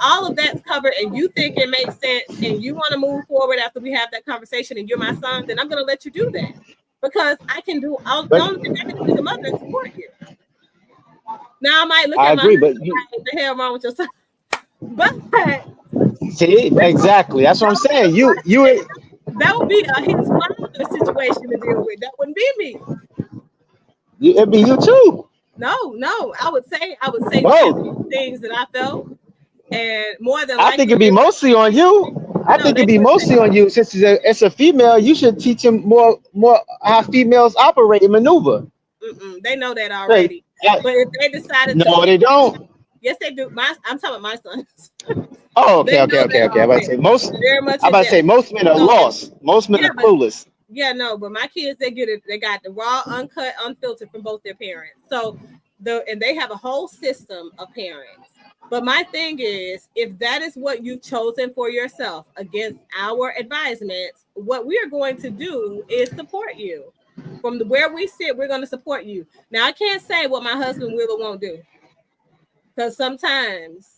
all of that's covered and you think it makes sense and you want to move forward after we have that conversation and you're my son, then I'm going to let you do that because I can do all the only thing I can do as a mother is support you. Now I might look at my what the hell wrong with your son? But see, exactly. That's what I'm saying. You that would be his father situation to deal with. That wouldn't be me. It'd be you too. No. I would say things that I felt, and more than I think it'd be mostly on you. I think it'd be mostly on you since it's a female. You should teach him more how females operate and maneuver. They know that already. But if they decided they don't. Yes, they do. I'm talking about my sons. Oh, okay. I'm about to say most. I'm about to say most men are lost. Most men are clueless. Yeah, no, but my kids, they get it. They got the raw, uncut, unfiltered from both their parents. So and they have a whole system of parents. But my thing is, if that is what you've chosen for yourself against our advisements, what we are going to do is support you. From where we sit, we're going to support you. Now, I can't say what my husband will or won't do because sometimes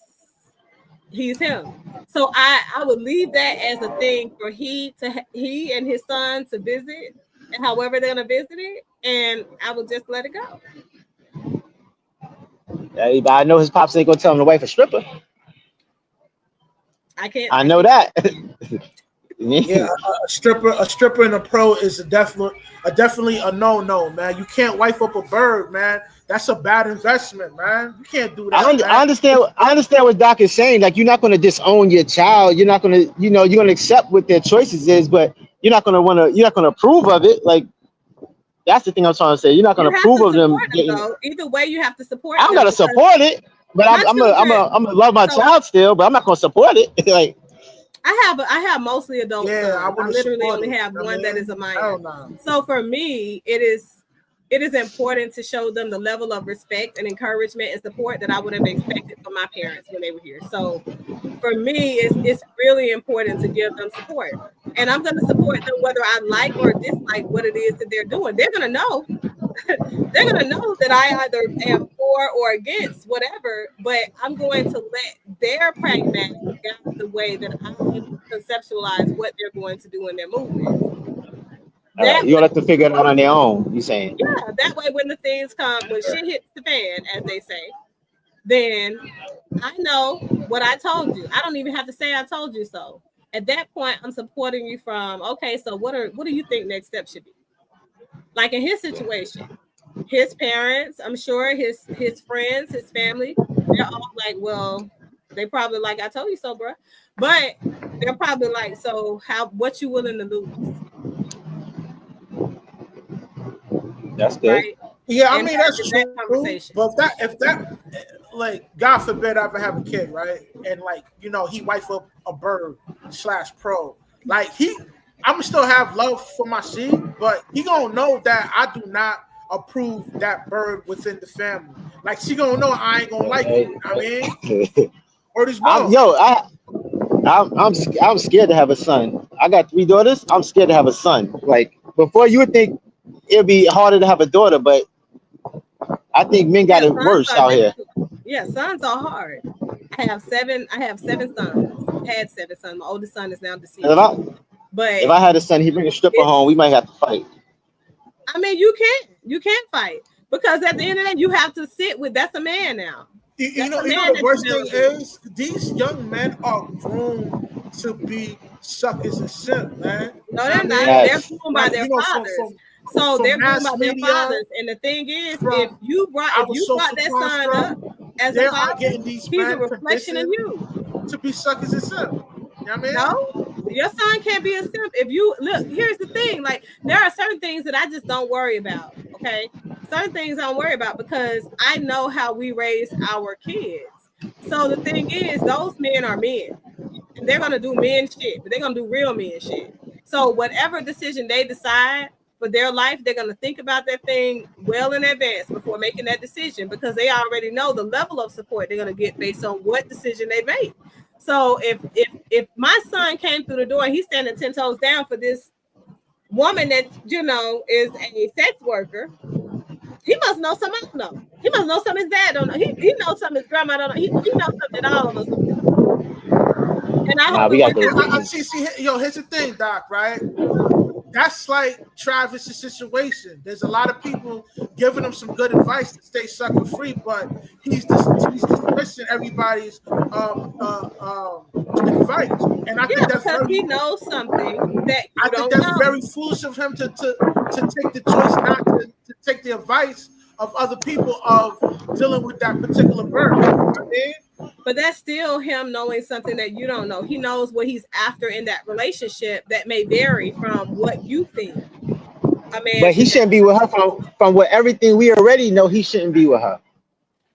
he's him. So I would leave that as a thing for he and his son to visit, and however they're going to visit it, and I would just let it go. Yeah, but I know his pops ain't gonna tell him to wife a stripper. I know that. Yeah, a stripper and a pro is definitely a no, man. You can't wife up a bird, man. That's a bad investment, man. You can't do that. I understand what Doc is saying. Like, you're not gonna disown your child. You're not gonna, you're gonna accept what their choices is, but you're not gonna approve of it. Like, that's the thing I'm trying to say. You're not gonna approve of them. Either way, you have to support. I'm gonna support it, but I'm gonna love my child still, but I'm not gonna support it. Like, I have mostly adult sons. I literally only have one that is a minor. So for me, it is important to show them the level of respect and encouragement and support that I would have expected from my parents when they were here. So for me, it's really important to give them support. And I'm going to support them whether I like or dislike what it is that they're doing. They're going to know. They're going to know that I either am for or against whatever, but I'm going to let their pragmatic guide the way that I conceptualize what they're going to do in their movement. That You gonna let them figure it out on their own. You saying? yeah, that way when the things come, when shit hits the fan, as they say, then I know what I told you. I don't even have to say I told you so. At that point, I'm supporting you from okay, so what do you think next step should be? Like in his situation, his parents, I'm sure his friends, his family, they're all like, well, they probably like I told you so, bro. But they're probably like, so what you willing to lose? That's good. Right? Yeah, I And mean having that's that true. conversation. But if that, like, God forbid I ever have a kid, right? And like, he wife up a bird / pro. Like I'ma still have love for my seed, but he gonna know that I do not approve that bird within the family. Like she gonna know I ain't gonna like it. I mean, or this I'm, bone. yo, I, I'm scared to have a son. I got 3 daughters. I'm scared to have a son. Like before, you would think it'd be harder to have a daughter, but I think men got Yeah, it sons worse are out here. difficult. Yeah, sons are hard. I have seven sons. Had 7 sons. My oldest son is now And deceased. if But I had a son, he bring a stripper it's home. We might have to fight. I mean, you can't fight because at the end of the day, you have to sit with that's a man now. You That's know, a you man know the that worst you're thing dealing with. is these young men are groomed to be suckers and simp, man. No, I they're not. mean, They're Yes. groomed by like their from fathers. So from they're groomed mass by their media, fathers. And the thing is, if from you brought our social that son up construct, as a they are father, getting these he's a men reflection of conditioned you. to be suckers and simp. You know what I mean? No, your son can't be a simp. If you look, here's the thing: like there are certain things that I just don't worry about. Okay, certain things I don't worry about because I know how we raise our kids. So the thing is, those men are men, and they're gonna do men shit, but they're gonna do real men shit. So whatever decision they decide for their life, they're gonna think about that thing well in advance before making that decision because they already know the level of support they're gonna get based on what decision they make. So if my son came through the door and he's standing 10 toes down for this woman that is a sex worker, he must know something I don't know. He must know something his dad don't know. He knows something his grandma don't know. He knows something that all of us don't know. And I Nah, hope we it got works out. I the. see. Yo, here's the thing, Doc. Right? That's like Travis's situation. There's a lot of people giving him some good advice to stay sucker free, but he's dismissing everybody's advice, and I Yeah, think that's because very he knows something that I you think don't that's know. very foolish of him to take the choice not to take the advice of other people of dealing with that particular bird. You know what I mean? But that's still him knowing something that you don't know. He knows what he's after in that relationship that may vary from what you think a man But he should do. shouldn't be with her from what everything we already know. He shouldn't be with her.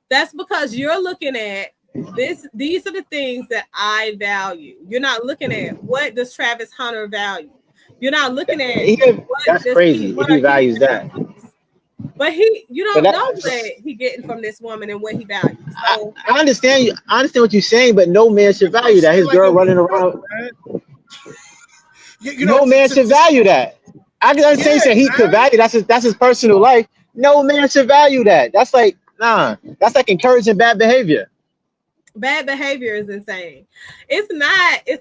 That's because you're looking at this. These are the things that I value. You're not looking at what does Travis Hunter value. You're not looking at That's crazy if what he are his values that. values. But you But don't know what he getting from this woman and what he values. So I understand you. I understand what you're saying, but no man should That's what I'm value that. saying. His Like girl yo, running around. man. No man should value that. I can yeah, understand he could man. value that's his personal life. No man should value that. That's like nah. That's like encouraging bad behavior. bad behavior is insane. It's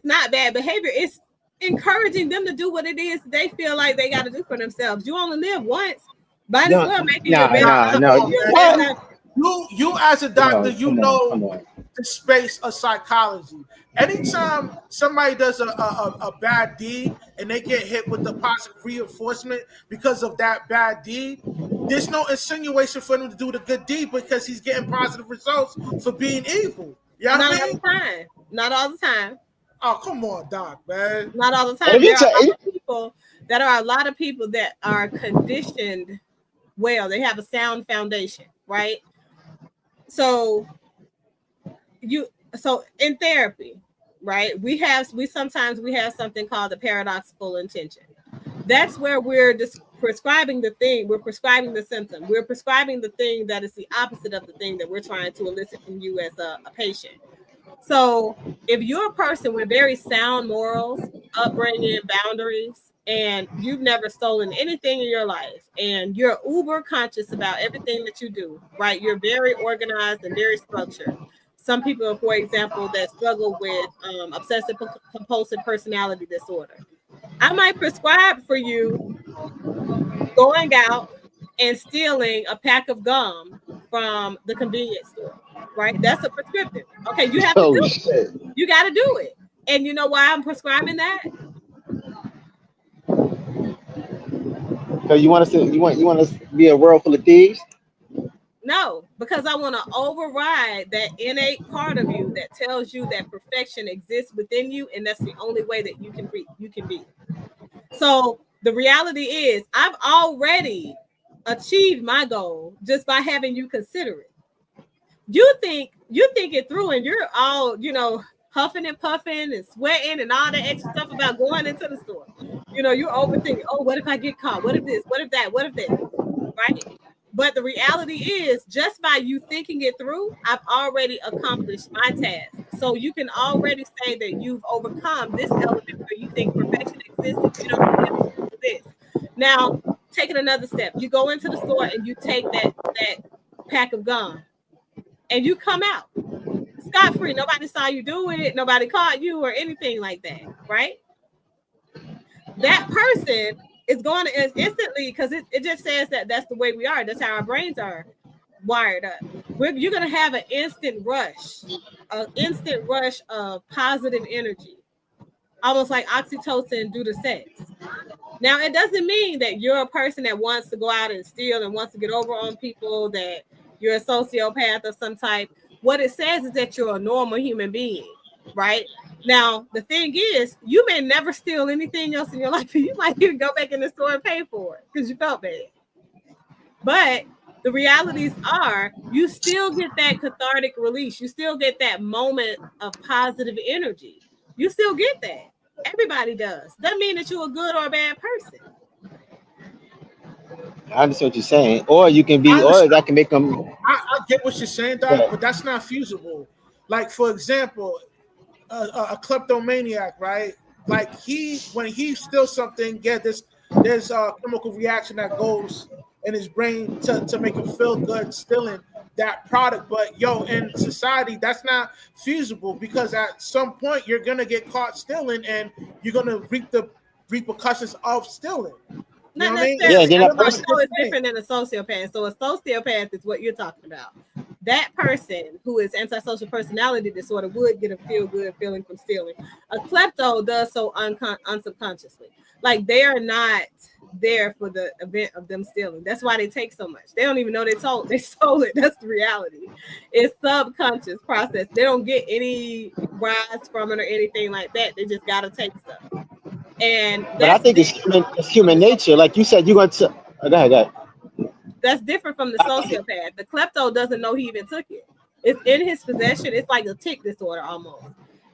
not bad behavior. It's encouraging them to do what it is they feel like they got to do for themselves. You only live once. Might as No, well make it your nah, best nah, life. no. You'll live What? life. You as a doctor, No, you come on, come know on. the space of psychology. Anytime somebody does a bad deed and they get hit with the positive reinforcement because of that bad deed, there's no insinuation for him to do the good deed because he's getting positive results for being evil. You know what I Not all mean? the time. Not all the time. Oh, come on, Doc, man. Not all the And if time. you There are a lot of people that are conditioned well. They have a sound foundation, right? So so in therapy, right? We sometimes have something called the paradoxical intention. That's where we're just prescribing the thing, we're prescribing the symptom, we're prescribing the thing that is the opposite of the thing that we're trying to elicit from you as a patient. So if you're a person with very sound morals, upbringing, boundaries, and you've never stolen anything in your life, and you're uber conscious about everything that you do, right? You're very organized and very structured. Some people, for example, that struggle with obsessive compulsive personality disorder. I might prescribe for you going out and stealing a pack of gum from the convenience store, right? That's a prescriptive. Okay, you have to Oh do it. shit! You got to do it. And you know why I'm prescribing that? Because you want us to be a world full of thieves. No, because I want to override that innate part of you that tells you that perfection exists within you, and that's the only way that you can be. So the reality is, I've already achieved my goal just by having you consider it. You think it through, and you're all huffing and puffing and sweating and all that extra stuff about going into the store. You're overthinking. Oh, what if I get caught? What if this? What if that? What if that? Right? But the reality is, just by you thinking it through, I've already accomplished my task. So you can already say that you've overcome this element where you think perfection exists and you don't do this. Now, take it another step. You go into the store and you take that pack of gum and you come out scot-free. Nobody saw you do it. Nobody caught you or anything like that, right? That person is going to instantly, because it just says that that's the way we are. That's how our brains are wired up. You're going to have an instant rush of positive energy, almost like oxytocin due to sex. Now, it doesn't mean that you're a person that wants to go out and steal and wants to get over on people, that you're a sociopath of some type. What it says is that you're a normal human being, right? Now, the thing is, you may never steal anything else in your life. You might even go back in the store and pay for it because you felt bad. But the realities are, you still get that cathartic release. You still get that moment of positive energy. You still get that. Everybody does. Doesn't mean that you're a good or a bad person. I understand what you're saying, or you can be, or that can make them. I get what you're saying, Doc, but that's not feasible. Like, for example, a kleptomaniac, right? Like, when he steals something, there's a chemical reaction that goes in his brain to make him feel good stealing that product. But in society, that's not feasible, because at some point you're gonna get caught stealing and you're gonna reap the repercussions of stealing. Not necessarily. Yeah, a klepto is different than a sociopath. So a sociopath is what you're talking about. That person who is antisocial personality disorder would get a feel good feeling from stealing. A klepto does so unsubconsciously. Like, they are not there for the event of them stealing. That's why they take so much. They don't even know they stole it. That's the reality. It's subconscious process. They don't get any rise from it or anything like that. They just gotta take stuff. But I think it's human nature. Like you said, you're going to. Go ahead. That's different from the sociopath. The klepto doesn't know he even took it. It's in his possession. It's like a tic disorder almost.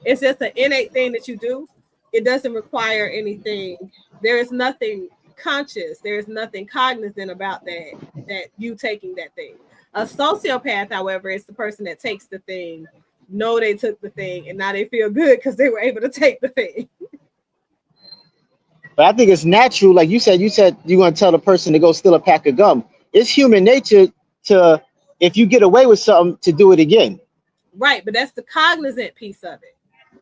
It's just an innate thing that you do. It doesn't require anything. There is nothing conscious. There is nothing cognizant about that you taking that thing. A sociopath, however, is the person that takes the thing, know they took the thing, and now they feel good because they were able to take the thing. But I think it's natural. Like you said you're going to tell the person to go steal a pack of gum. It's human nature to, if you get away with something, to do it again. Right, but that's the cognizant piece of it.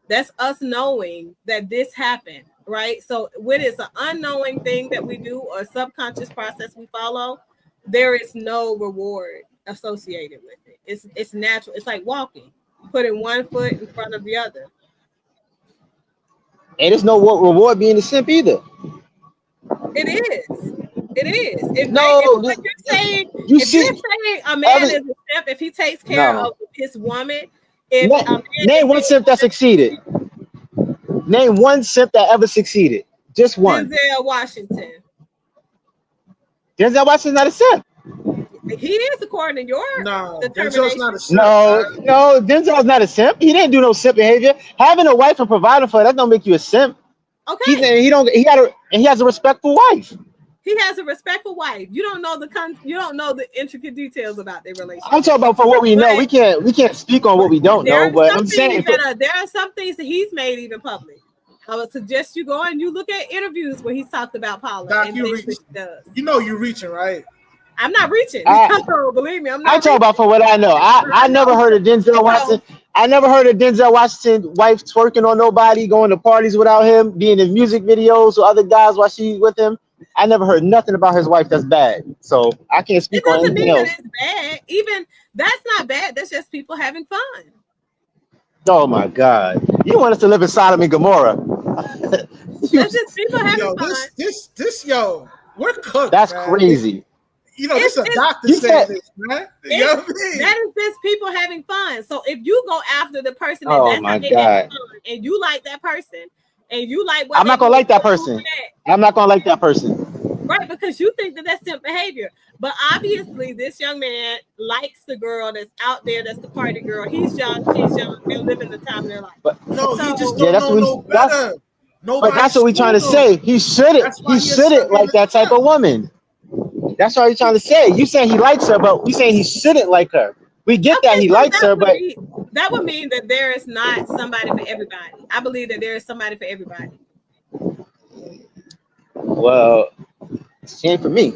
That's us knowing that this happened, right? So when it's an unknowing thing that we do or a subconscious process we follow, there is no reward associated with it. It's natural. It's like walking, putting one foot in front of the other. And there's no reward being a simp either. It is. If you're saying a man is a simp if he takes care of his woman, name one simp that succeeded. Name one simp that ever succeeded. Just one. Denzel Washington. Denzel Washington's not a simp. He is, according to your Denzel's not a simp. No, Denzel's not a simp. He didn't do no simp behavior. Having a wife and providing for her, that don't make you a simp. Okay. He has a respectful wife. He has a respectful wife. You don't know the intricate details about their relationship. I'm talking about for what we know. We can't speak on what we don't know. But I'm saying there are some things that he's made even public. I would suggest you go and you look at interviews where he's talked about Paula. Doc, and you're reaching, right? I'm not reaching. Believe me, I'm not. I'm talking about for what I know. I never heard of Denzel Washington. I never heard of Denzel Washington's wife twerking on nobody, going to parties without him, being in music videos with other guys while she's with him. I never heard nothing about his wife that's bad. So I can't It speak on doesn't anything mean that else. it's bad. Even that's not bad. That's just people having fun. Oh my God. You want us to live in Sodom and Gomorrah. You, That's just people having Yo, fun. yo, we're cooked, that's man. crazy. You know, this is a It's doctor You saying said, this, man. You know what I mean? that is just people having fun. So if you go after the person and oh that's how my they having God. fun, and you like that person, and you like what I'm they not gonna doing, like that you're cool person. with that. I'm not gonna like that person. Right, because you think that that's simp behavior. But obviously, this young man likes the girl that's out there, that's the party girl. He's young, she's young, they're living the time of their life. But No, he just So yeah, don't that's know what no that's better. but Nobody that's what we're trying to schooled him. say. He That's why he shouldn't accepted like that type himself. of woman. That's what we're trying to say. You saying he likes her, but we saying he shouldn't like her. We get that okay, he so likes her, but that would mean that there is not somebody for everybody. I believe that there is somebody for everybody. well, she ain't for me.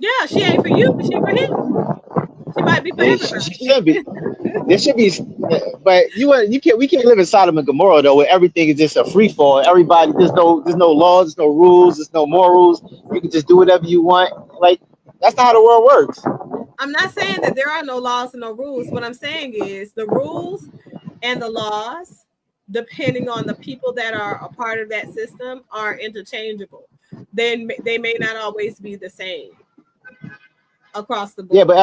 Yeah, she ain't for you, but she for him. She might be for She everybody. should be. There should be, but you can't. We can't live in Sodom and Gomorrah though, where everything is just a free fall. Everybody, there's no laws, there's no rules, there's no morals. You can just do whatever you want. Like that's not how the world works. I'm not saying that there are no laws and no rules. What I'm saying is the rules and the laws, depending on the people that are a part of that system, are interchangeable. Then they may not always be the same across the Yeah, but board.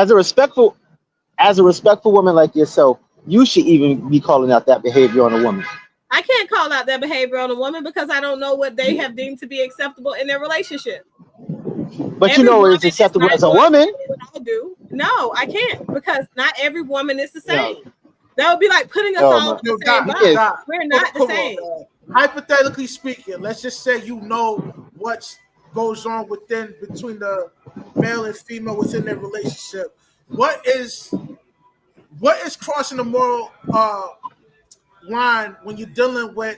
as a respectful woman like yourself, you should even be calling out that behavior on a woman. I can't call out their behavior on a woman because I don't know what they have deemed to be acceptable in their relationship. But you Every know woman it's is acceptable not as a going to woman. do what I do. No, I can't because not every woman is the No, same. That would be like putting us oh all my, in the Yo, same Doc, box. yes, Doc, We're not the come on, same. man. Hypothetically speaking, let's just say you know what goes on within between the male and female within their relationship. What is crossing the moral line when you're dealing with,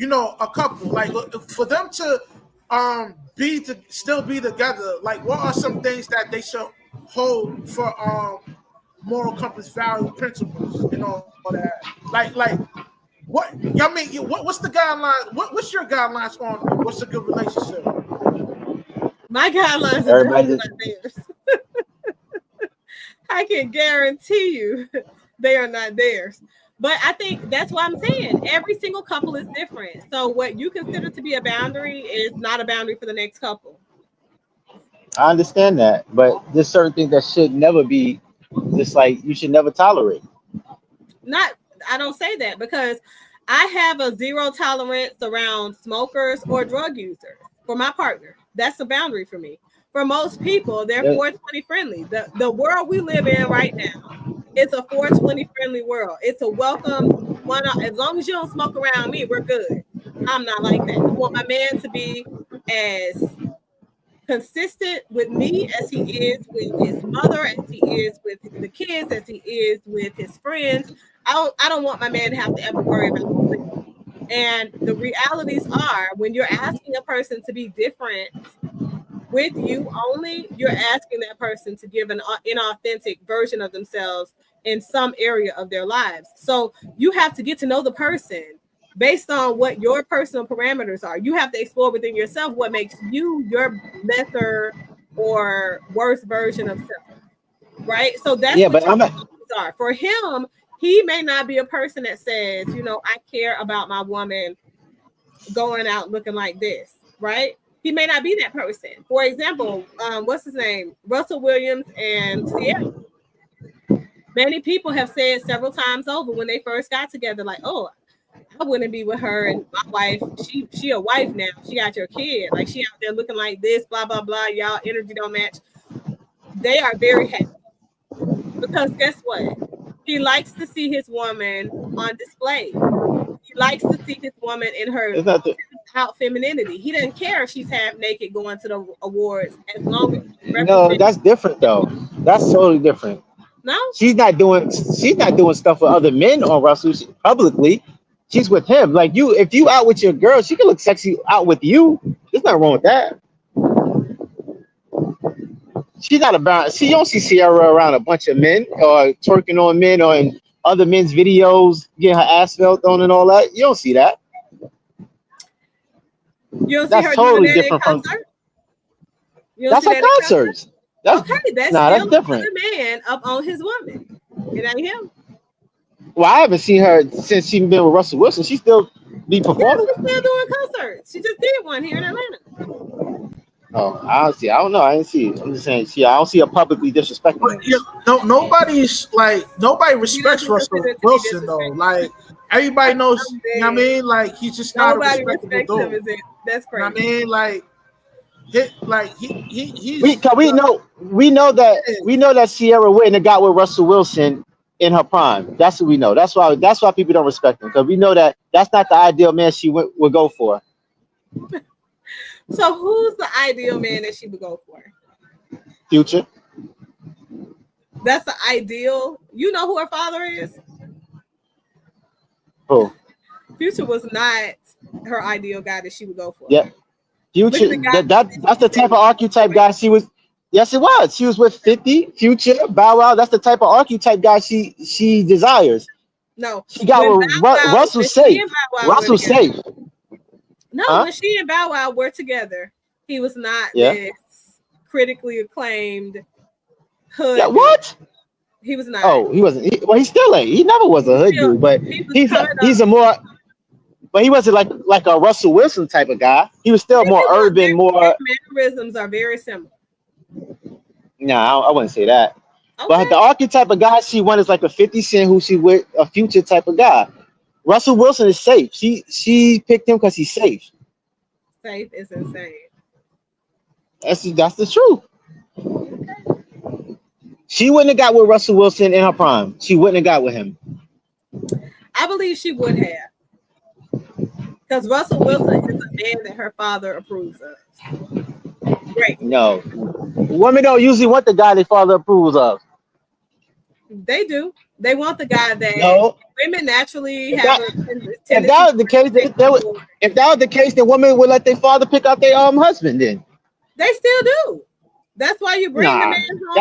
a couple? Like for them to still be together. Like, what are some things that they should hold for moral compass, value, principles, and all that? Like what? I mean, what's the guidelines? What's your guidelines on what's a good relationship? My guidelines are everybody definitely just not theirs. I can guarantee you they are not theirs. But I think that's why I'm saying every single couple is different. So what you consider to be a boundary is not a boundary for the next couple. I understand that, but there's certain things that should never be just like you should never tolerate. Not I don't say that because I have a zero tolerance around smokers or drug users for my partner. That's a boundary for me. For most people, they're Yeah, 420 friendly. The world we live in right now, it's a 420 friendly world. It's a welcome one. As long as you don't smoke around me, we're good. I'm not like that. I want my man to be as consistent with me as he is with his mother, as he is with the kids, as he is with his friends. I don't want my man to have to ever worry about splitting. And the realities are when you're asking a person to be different with you only, you're asking that person to give an inauthentic version of themselves in some area of their lives. So you have to get to know the person based on what your personal parameters are. You have to explore within yourself what makes you your lesser or worst version of self, right? So that's yeah, what but your I'm not. boundaries are. For him, he may not be a person that says, I care about my woman going out looking like this, right? He may not be that person. For example, what's his name? Russell Williams and Sierra. Many people have said several times over when they first got together, like, "Oh, I wouldn't be with her and my wife. She a wife now. She got your kid. Like she out there looking like this, blah blah blah. Y'all energy don't match." They are very happy because guess what? He likes to see his woman on display. He likes to see his woman in her It's not the, out femininity. He doesn't care if she's half naked going to the awards as long as she's no, representing. that's different though. That's totally different. No, She's not doing stuff with other men on Russell publicly. She's with him. Like you, if you out with your girl, she can look sexy out with you. There's nothing wrong with that. She's not about. She don't see Sierra around a bunch of men or twerking on men or in other men's videos, getting her ass felt on and all that. You don't see that. You don't see That's her totally doing that in different from. concert? You don't That's see like that in concert? concerts. That's Okay, that's nah, that's still different. another man up on his woman. It ain't him. Well, I haven't seen her since she's been with Russell Wilson. She still be Yeah, performing. she's still doing concerts. She just did one here in Atlanta. Oh, I don't see. I don't know. I didn't see it. I'm just saying. I don't see her publicly disrespecting him. Yeah, nobody He respects doesn't Russell consider it to be Wilson though. disrespectful. Like everybody knows, I'm you know what I dead. mean? Like he's just not a Nobody respectable respects him. dude. Is it? That's You know what I crazy. mean? We, He's cause we know that Sierra went and got with Russell Wilson in her prime. That's what we know. That's why people don't respect him, because we know that that's not the ideal man she would go for. So who's the ideal man that she would go for? Future. That's the ideal. You know who her father is? Oh, Future was not her ideal guy that she would go for. yeah. Look at Future. the guy That's the type of archetype guy she was. Yes, it was. She was with 50, Future, Bow Wow. That's the type of archetype guy she desires. No, She got when with Bow Wow, Russell when she safe. and Bow Wow were Russell together. safe. No, Huh? when she and Bow Wow were together, he was not Yeah. this critically acclaimed hood. Yeah. What? He was not. Oh, he wasn't. He still ain't. He never was a hood Still, dude, but he was he's coming a up. more. But he wasn't like a Russell Wilson type of guy. He was still more urban, more. Their mannerisms are very similar. No, I wouldn't say that. Okay. But the archetype of guy she wanted is like a 50 Cent, who she with, a Future type of guy. Russell Wilson is safe. She picked him because he's safe. Safe is insane. That's the truth. Okay. She wouldn't have got with Russell Wilson in her prime. She wouldn't have got with him. I believe she would have. Because Russell Wilson is a man that her father approves of. Great. No. Women don't usually want the guy their father approves of. They do. They want the guy that No. women naturally If have that- a tendency. If that was the case, if that was the case, then women would let their father pick out their husband. Then They still do. That's why you bring the nah, man home.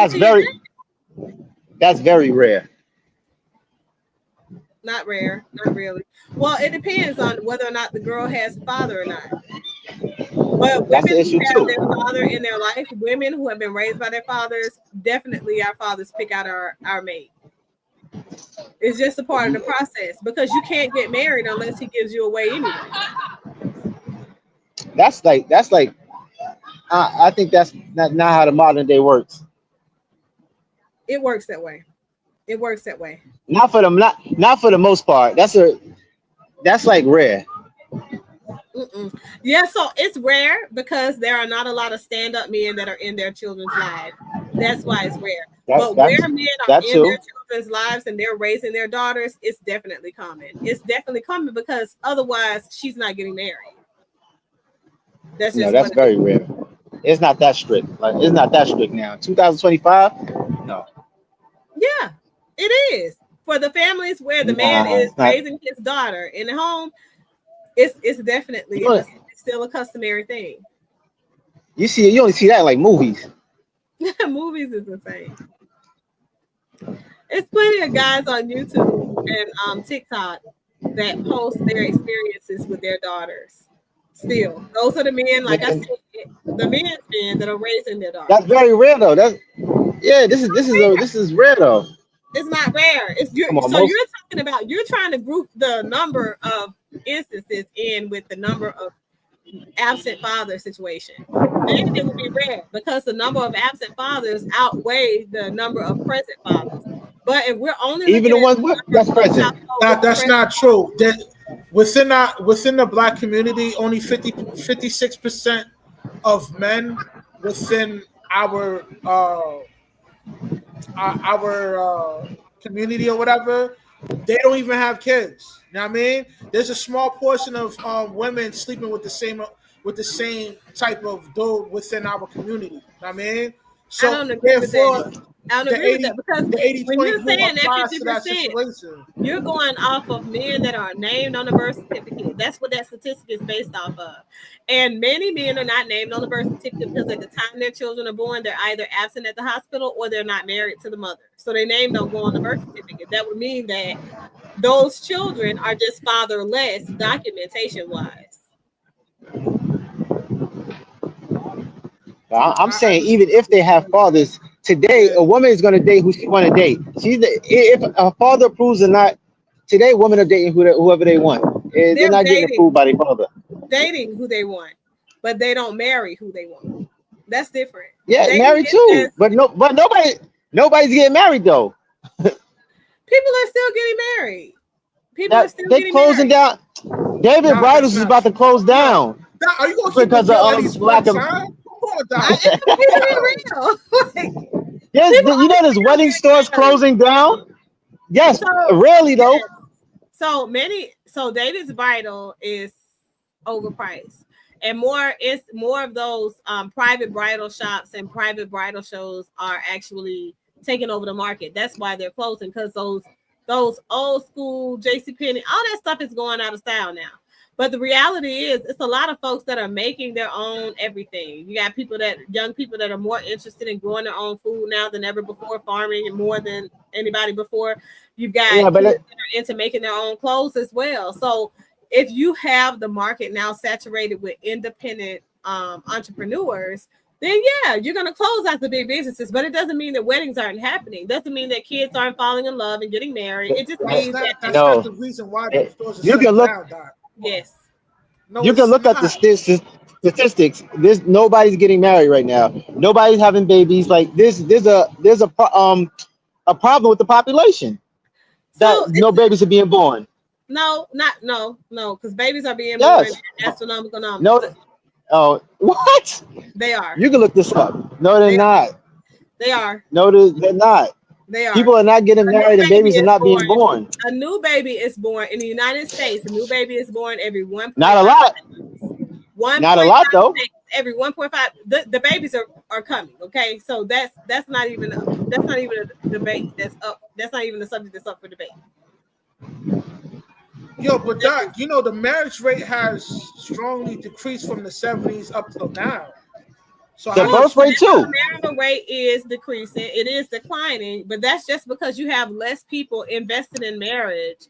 that's very rare. Not rare, not really. Well, it depends on whether or not the girl has a father or not. But That's women the issue who have too. their father in their life, women who have been raised by their fathers, definitely our fathers pick out our mate. It's just a part of the process because you can't get married unless he gives you away anyway. That's like I think that's not how the modern day works. It works that way. It works that way. Not for the most part. That's like rare. Mm-mm. Yeah, so it's rare because there are not a lot of stand-up men that are in their children's lives. That's why it's rare. But where men are in their children's lives and they're raising their daughters, it's definitely common. It's definitely common because otherwise she's not getting married. That's just that's very rare. It's not that strict. Like it's not that strict now. 2025? No. Yeah, it is. For the families where the man is raising his daughter in the home, it's definitely it's still a customary thing. You only see that in like movies. Movies is insane. It's plenty of guys on YouTube and TikTok that post their experiences with their daughters. Still, those are the men, like I said, the men that are raising their daughters. That's very rare though. This is rare though. It's not rare. You're talking about, you're trying to group the number of instances in with the number of absent father situation. Then it would be rare because the number of absent fathers outweigh the number of present fathers. But if we're only even the ones that's present, that's not true. That within the Black community, only 56% of men within our community or whatever, they don't even have kids. You know what I mean? There's a small portion of women sleeping with the same type of dude within our community. You know what I mean? So I don't agree with that. I don't agree with that because when you're saying that 50%, you're going off of men that are named on the birth certificate. That's what that statistic is based off of. And many men are not named on the birth certificate because at the time their children are born, they're either absent at the hospital or they're not married to the mother. So their name don't go on the birth certificate. That would mean that those children are just fatherless documentation-wise. I'm I saying understand. even if they have fathers today, Yeah. a woman is going to date who she want to date. If a father approves or not, today women are dating whoever they want. They're They're not getting approved by their father. dating who they want, but they don't marry who they want. That's different. Yeah, Dating married is too, just but nobody's getting married though. people are still getting married. People are That still they getting closing married. down. David Nah, that's Bridals is not about to true. close Doc, down Doc, are you gonna keep because it of real at least one lack of. time? Come on, I Doc. am keeping Yo, it real. Like Yes, people are there's still wedding getting stores married. closing down. Yes, So rarely though. yes. So David's bridal is overpriced. And more of those private bridal shops and private bridal shows are actually taking over the market. That's why they're closing, because those old school JCPenney, all that stuff is going out of style now. But the reality is, it's a lot of folks that are making their own everything. You got young people that are more interested in growing their own food now than ever before, farming and more than anybody before. You've Yeah, got but kids that are into making their own clothes as well. So if you have the market now saturated with independent entrepreneurs, then yeah, you're going to close out the big businesses. But it doesn't mean that weddings aren't happening. It doesn't mean that kids aren't falling in love and getting married. It just that's means not that that's not no. the reason why Eh, those stores are You can shutting look. down, Doc. Come on. yes. No, You can it's look at the not. statistics. There's nobody's getting married right now. Nobody's having babies. Like there's a problem with the population that So no it's babies are being born. no, because babies are being born Yes. in astronomical No. numbers. Oh, what? They are. You can look this up. No, they're They not. they are. No, they're not. They are. People are not getting A new married and baby babies are is not born. being born. A new baby is born in the United States. A new baby is born every Not a 1.5 lot. seconds. Not a lot 1.5 though. seconds every 1.5. The babies are coming. Okay, so that's not even a debate. That's not even the subject that's up for debate. Yo, but Doc, you know the marriage rate has strongly decreased from the 70s up till now. So The how you So birth explain rate the too. that? marital rate is decreasing. It is declining, but that's just because you have less people invested in marriage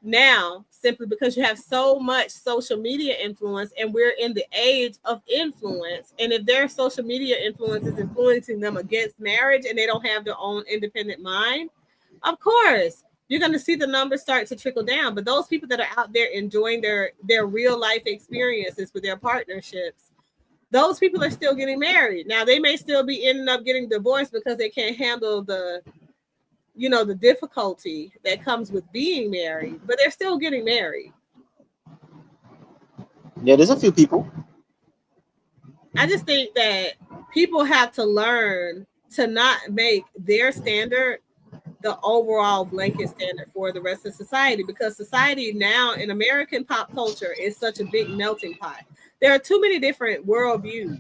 now, simply because you have so much social media influence, and we're in the age of influence. And if their social media influence is influencing them against marriage and they don't have their own independent mind, of course you're going to see the numbers start to trickle down. But those people that are out there enjoying their real life experiences with their partnerships, those people are still getting married. Now they may still be ending up getting divorced because they can't handle the difficulty that comes with being married, but they're still getting married. Yeah, there's a few people. I just think that people have to learn to not make their standard the overall blanket standard for the rest of society, because society now in American pop culture is such a big melting pot. There are too many different worldviews.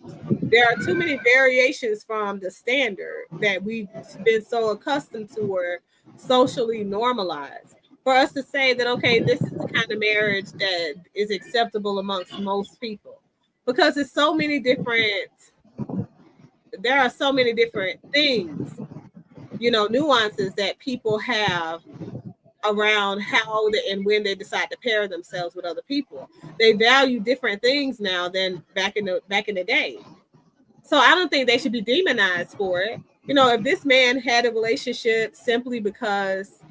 There are too many variations from the standard that we've been so accustomed to or socially normalized for us to say that, okay, this is the kind of marriage that is acceptable amongst most people, because it's so many different, there are so many different things, nuances that people have around how and when they decide to pair themselves with other people. They value different things now than back in the day. So I don't think they should be demonized for it. If this man had a relationship simply because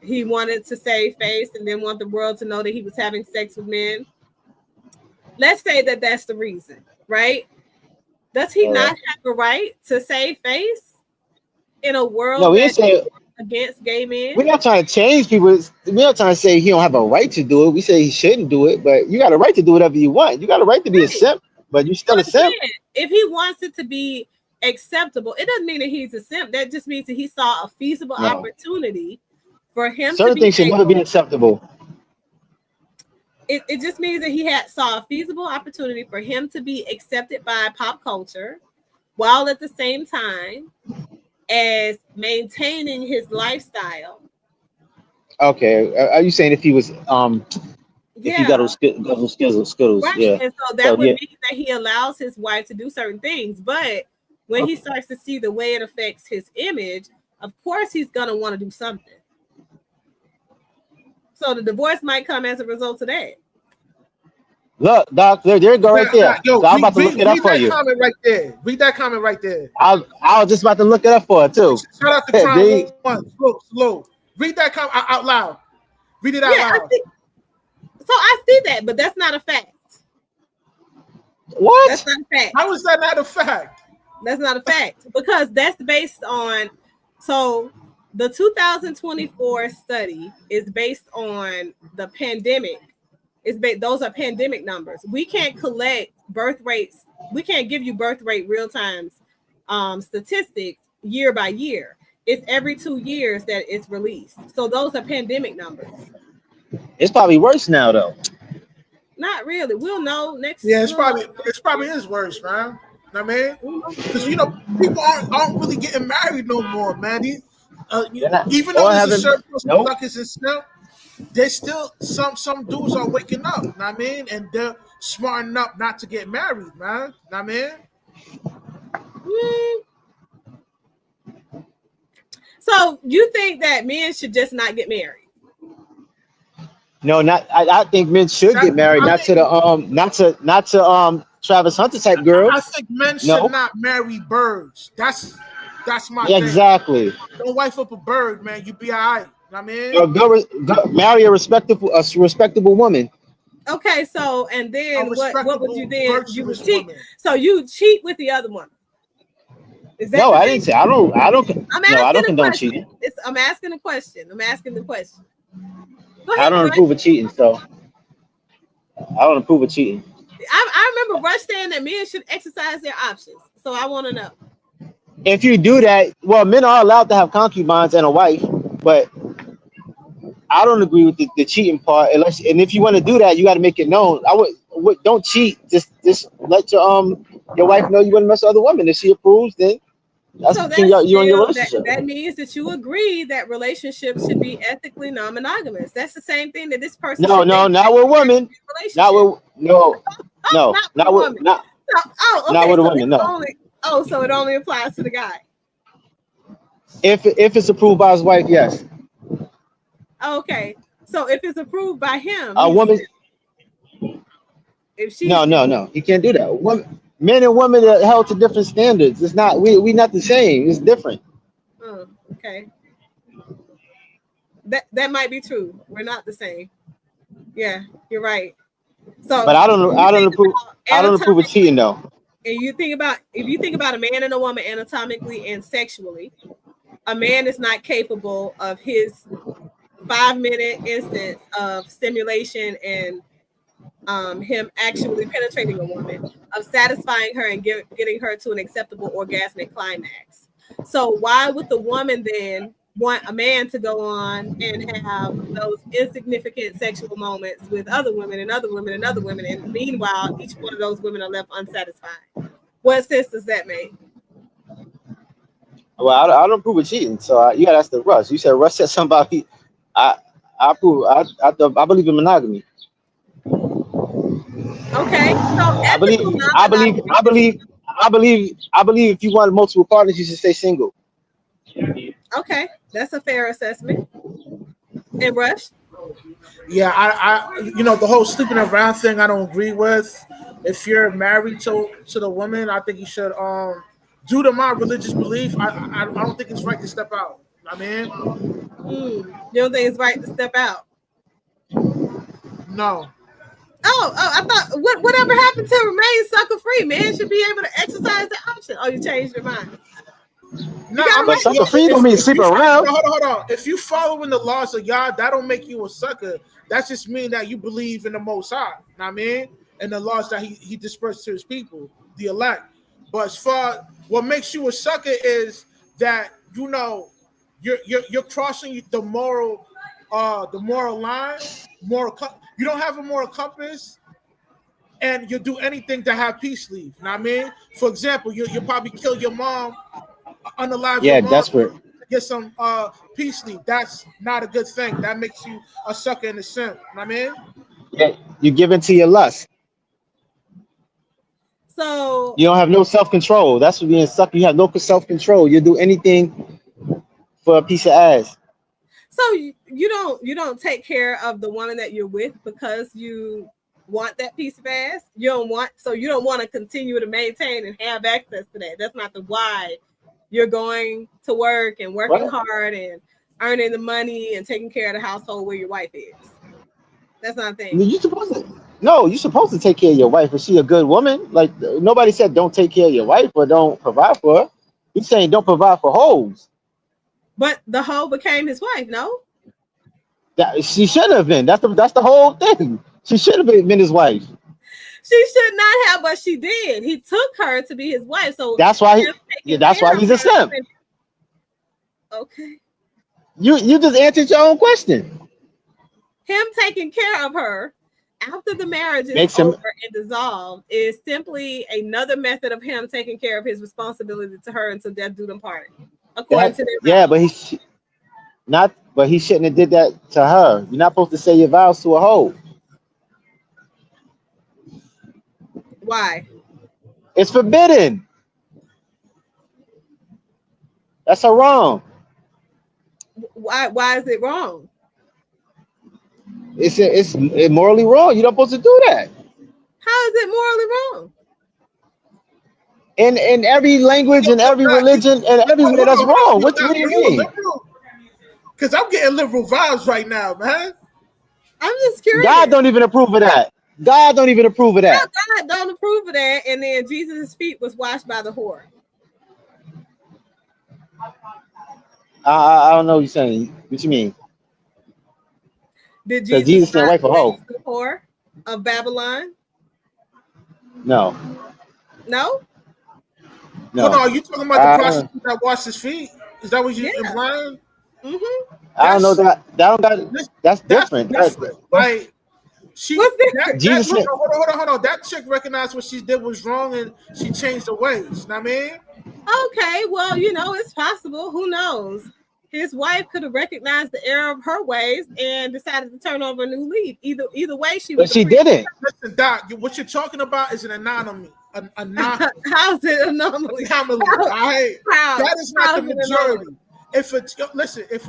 he wanted to save face and didn't want the world to know that he was having sex with men, let's say that that's the reason, right? Does he not have a right to save face in a No, world we that ain't saying against gay men? we're not trying to change people. We're not trying to say he don't have a right to do it. We say he shouldn't do it, but you got a right to do whatever you want. You got a right to be a Right. simp, but you So still a simp. again, if he wants it to be acceptable, it doesn't mean that he's a simp. That just means that he saw a feasible No, opportunity for him to certain be things should never be able. acceptable. It just means that he had saw a feasible opportunity for him to be accepted by pop culture, while at the same time as maintaining his lifestyle. Okay, are you saying if he got Yeah, those skittles? right. Yeah. And so So that would yeah. mean that he allows his wife to do certain things. But when he starts to see the way it affects his image, of course he's gonna want to do something. So the divorce might come as a result of that. Look, Doc, there you go right there. Yo, So I'm about to look it up read for that you. comment right there. Read that comment right there. I was just about to look it up for her too. Shout out to Crown One. Slow. Read that comment out loud. Read it out loud. I see that, but that's not a fact. What? That's not a fact. How is that not a fact? That's not a fact because that's based on. So the 2024 study is based on the pandemic. Those are pandemic numbers. We can't collect birth rates. We can't give you birth rate real time statistics year by year. It's every 2 years that it's released. So those are pandemic numbers. It's probably worse now though. Not really. We'll know next. Yeah, it's probably is worse, man. I mean, because people aren't really getting married no more, man. Even though there's a certain suckers and stuff, there's still some dudes are waking up. Know what I mean, and they're smarting up not to get married, man. Know what I mean. So you think that men should just not get married? No, not. I think men should get married, not to Travis Hunter type girls. I think men should not marry birds. That's my thing. Exactly. Don't wife up a bird, man. You be all right. I mean, go marry a respectable woman. Okay, so and then what would you then? You would cheat. Woman. So you cheat with the other one. Is that no, I didn't say. I don't. I don't condone cheating. I'm asking a question. I don't approve of cheating, so I don't approve of cheating. I remember Rush saying that men should exercise their options. So I want to know. If you do that, well, men are allowed to have concubines and a wife, but I don't agree with the cheating part. And if you want to do that, you got to make it known. Don't cheat. Just let your wife know you want to mess with other women. If she approves, then that's between you and your relationship. That means that you agree that relationships should be ethically non-monogamous. That's the same thing that this person. No, not with women. Not with not with a woman. No. So it only applies to the guy. If it's approved by his wife, yes. Okay, so if it's approved by him, a woman. If she no, he can't do that. Men and women are held to different standards. It's not we not the same. It's different. Okay. That might be true. We're not the same. Yeah, you're right. So, but I don't approve of cheating though. And if you think about a man and a woman anatomically and sexually, a man is not capable of his 5-minute instance of stimulation and him actually penetrating a woman, of satisfying her and getting her to an acceptable orgasmic climax. So why would the woman then want a man to go on and have those insignificant sexual moments with other women and other women and other women, and meanwhile each one of those women are left unsatisfied? What sense does that make? Well, I don't approve of cheating, so you gotta ask the Russ. You said Russ said somebody. I approve. I believe in monogamy. Okay, so I believe if you want multiple partners, you should stay single. Okay, that's a fair assessment. And Rush? Yeah, I the whole sleeping around thing I don't agree with. If you're married to the woman, I think you should due to my religious belief, I don't think it's right to step out. I mean, you don't think it's right to step out? No. Oh, I thought whatever happened to remain sucker free, man should be able to exercise the option. Oh, you changed your mind. No, but sucker free don't mean sleep around. Hold on. If you following the laws of God, that don't make you a sucker. That just mean that you believe in the Most High. Know what I mean? And the laws that he dispersed to his people, the elect. But as far what makes you a sucker is that you're crossing the moral line, you don't have a moral compass, and you do anything to have peace leave. You know what I mean? For example, you probably kill your mom, unalive your mom, desperate. To get some peace leave. That's not a good thing. That makes you a sucker and a simp. You know what I mean? Yeah, you give in to your lust. So you don't have no self-control. That's what being a sucker. You have no self-control. You do anything for a piece of ass. So you don't take care of the woman that you're with because you want that piece of ass. You don't want to continue to maintain and have access to that. That's not the why you're going to work and working hard and earning the money and taking care of the household where your wife is. That's not a thing. You're supposed to take care of your wife. Is she a good woman? Like, nobody said don't take care of your wife or don't provide for her. He's saying don't provide for hoes. But the hoe became his wife, no? That she should have been. That's the whole thing. She should have been his wife. She should not have, but she did. He took her to be his wife. So that's why he's a simp. Okay. You just answered your own question. Him taking care of her after the marriage is over and dissolved is simply another method of him taking care of his responsibility to her until death do them part. According to their vows. But he shouldn't have did that to her. You're not supposed to say your vows to a hoe. Why? It's forbidden. That's a wrong. Why is it wrong? It's morally wrong. You're not supposed to do that. How is it morally wrong? In every language, in every religion, and everywhere, that's wrong. What do you mean? Because I'm getting liberal vibes right now, man. I'm just curious. God don't even approve of that. God don't approve of that. And then Jesus' feet was washed by the whore. I don't know what you're saying. What you mean? Did Jesus can't wipe a hoe? The whore of Babylon? No. No. Hold on, you talking about the prostitute that washed his feet? Is that what you're implying? Mm-hmm. I don't know that. That's different. Like Jesus. Hold on. That chick recognized what she did was wrong and she changed her ways. You know what I mean? Okay, well, it's possible. Who knows? His wife could have recognized the error of her ways and decided to turn over a new leaf. Either way, but she didn't. Listen, Doc, what you're talking about is an anomaly. How's it anomaly? Right? That is not the majority. If a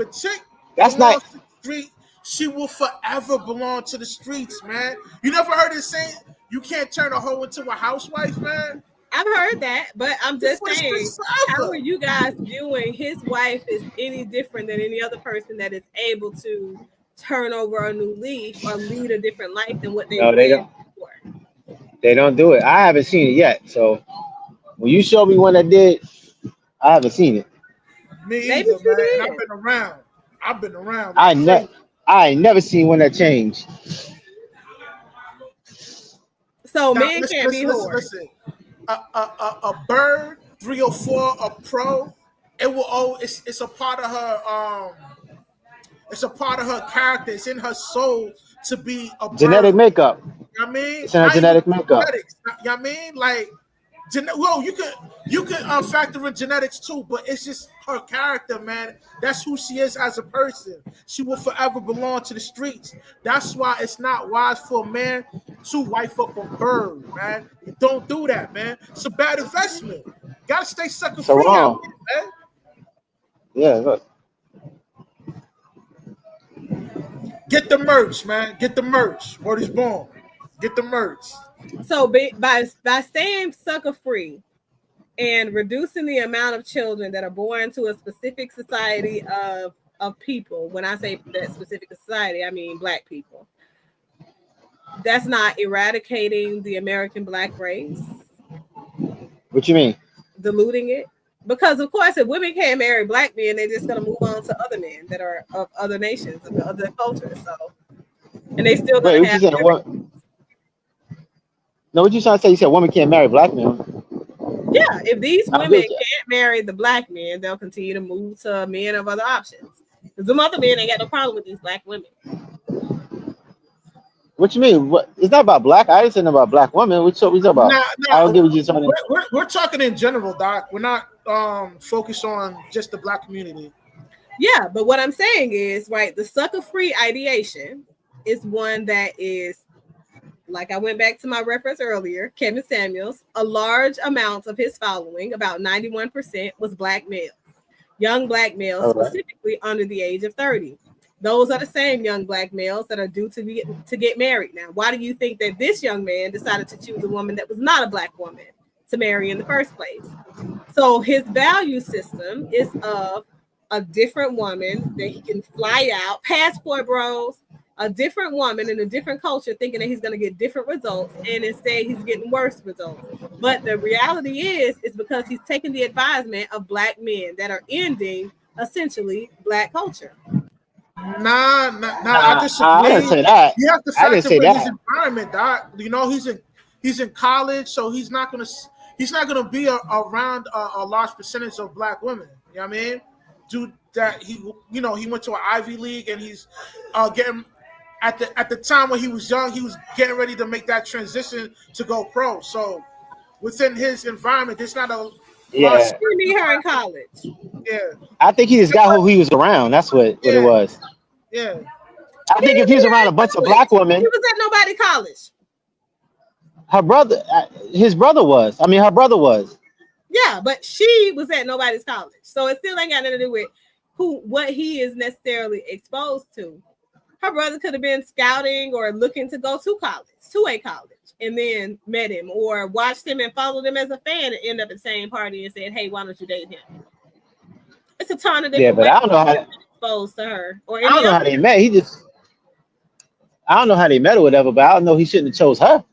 chick that's not to the street, she will forever belong to the streets, man. You never heard it saying you can't turn a hoe into a housewife, man? I've heard that, but I'm just saying, how are you guys viewing his wife is any different than any other person that is able to turn over a new leaf or lead a different life than what they don't. Before? They don't do it. I haven't seen it yet. So when you show me one that did, I haven't seen it. Me either, man. And I've been around. I ain't never seen one that changed. So men can't be whores. Listen. A bird, 3 or 4, a pro. It will always. It's a part of her. It's a part of her character. It's in her soul to be a bird. Genetic makeup. You know what I mean? It's in her genetic makeup. Genetics, you know what I mean? Like, you can factor in genetics too, but it's just her character, man. That's who she is as a person. She will forever belong to the streets. That's why it's not wise for a man to wife up a bird, man. Don't do that, man. It's a bad investment. You gotta stay sucker free out here, man. Yeah, look. Get the merch, man. Get the merch. Word is born. Get the merch. So by staying sucker free and reducing the amount of children that are born to a specific society of people, when I say that specific society, I mean Black people. That's not eradicating the American Black race. What you mean? Diluting it. Because of course, if women can't marry Black men, they're just gonna move on to other men that are of other nations, of other cultures. So, and they still gonna have. No, what you trying to say? You said women can't marry Black men. Yeah, if these women can't marry the Black men, they'll continue to move to men of other options. Because the other men ain't got no problem with these Black women. What you mean? What? It's not about Black. I ain't saying about Black women. What we talking about? I don't get what you're talking about. We're talking in general, Doc. We're not focused on just the Black community. Yeah, but what I'm saying is, right, the sucker-free ideation is one that is, like I went back to my reference earlier, Kevin Samuels, a large amount of his following, about 91%, was Black males, young Black males, specifically under the age of 30. Those are the same young black males that are due to get married now. Why do you think that this young man decided to choose a woman that was not a black woman to marry in the first place? So his value system is of a different woman that he can fly out, passport bros, a different woman in a different culture, thinking that he's going to get different results, and instead he's getting worse results. But the reality is because he's taking the advisement of black men that are ending essentially black culture. Nah, I disagree. I didn't say that. You have to I didn't factor say in his that. environment, Doc. You know, he's in college, so he's not gonna be around a large percentage of black women. You know what I mean? Dude, that he went to an Ivy League, and he's getting at the time when he was young, he was getting ready to make that transition to go pro. So within his environment, there's not a Yeah. You meet her in college. Yeah. I think he just got who he was around. That's what it was. Yeah. I think if he was around a bunch of black women, he was at nobody's college. his brother was. I mean, her brother was. Yeah, but she was at nobody's college, so it still ain't got nothing to do with what he is necessarily exposed to. Her brother could have been scouting or looking to go to a college, and then met him or watched him and followed him as a fan and end up at the same party and said, "Hey, why don't you date him?" It's a ton of different. Yeah, but ways I don't know how. exposed to her. Or I don't know how they met. I don't know how they met or whatever, but I don't know he shouldn't have chose her.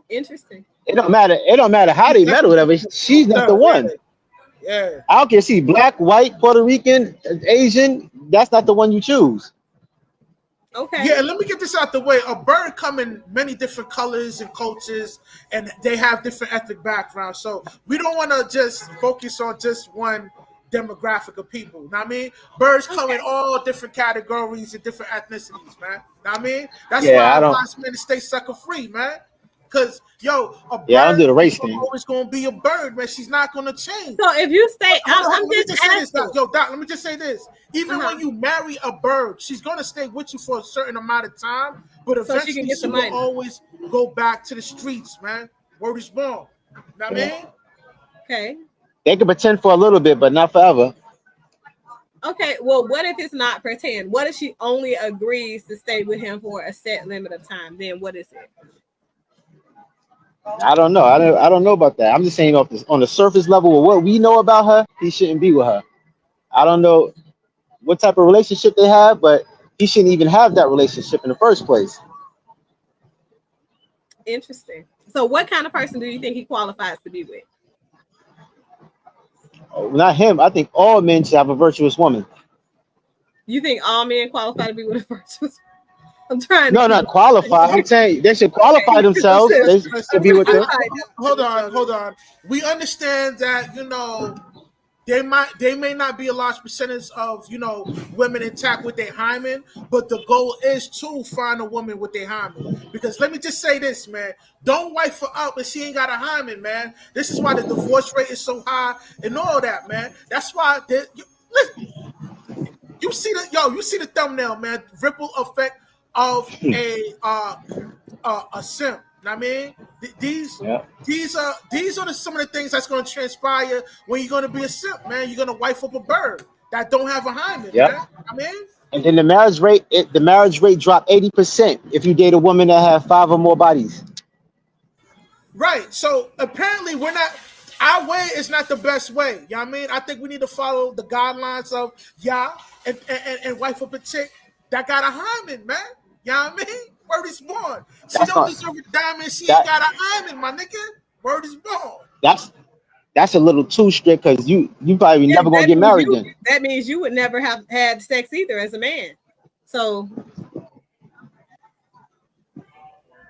Interesting. It don't matter. It don't matter how they met or whatever. She's not the one. Yeah. I don't care if she's black, white, Puerto Rican, Asian. That's not the one you choose. Okay. Yeah, and let me get this out the way. A bird come in many different colors and cultures, and they have different ethnic backgrounds. So we don't want to just focus on just one demographic of people. Know what I mean? Birds come in all different categories and different ethnicities, man. Know what I mean? That's why I want men to stay sucker free, man. Because a bird I don't do the race thing. Always gonna be a bird, man. She's not gonna change. So if you stay, let me just say this, Doc. Doc, let me just say this. Even when you marry a bird, she's gonna stay with you for a certain amount of time, but eventually she will always go back to the streets, man. Word is born. Know what I mean? Okay. They can pretend for a little bit, but not forever. Okay, well, what if it's not pretend? What if she only agrees to stay with him for a set limit of time? Then what is it? I don't know. I don't know about that. I'm just saying on the surface level of what we know about her, he shouldn't be with her. I don't know what type of relationship they have, but he shouldn't even have that relationship in the first place. Interesting. So what kind of person do you think he qualifies to be with? Not him. I think all men should have a virtuous woman. You think all men qualify to be with a virtuous? I'm trying. No, not qualify. I'm saying they should qualify themselves. They should be with them. Hold on. We understand that they may not be a large percentage of women intact with their hymen, but the goal is to find a woman with their hymen. Because let me just say this, man, don't wife her up if she ain't got a hymen, man. This is why the divorce rate is so high and all that, man. That's why you see the thumbnail, man. Ripple effect of a simp. I mean, these are some of the things that's going to transpire when you're going to be a simp, man. You're going to wife up a bird that don't have a hymen, man. I mean, and then the marriage rate dropped 80% if you date a woman that have 5 or more bodies. Right. So apparently our way is not the best way. You know what I mean? I think we need to follow the guidelines of and wife up a chick that got a hymen, man. You know what I mean? Word is born. She don't deserve a diamond. She ain't got a hymen, my nigga. Word is born. That's a little too strict because you probably never gonna get married then. That means you would never have had sex either as a man. So.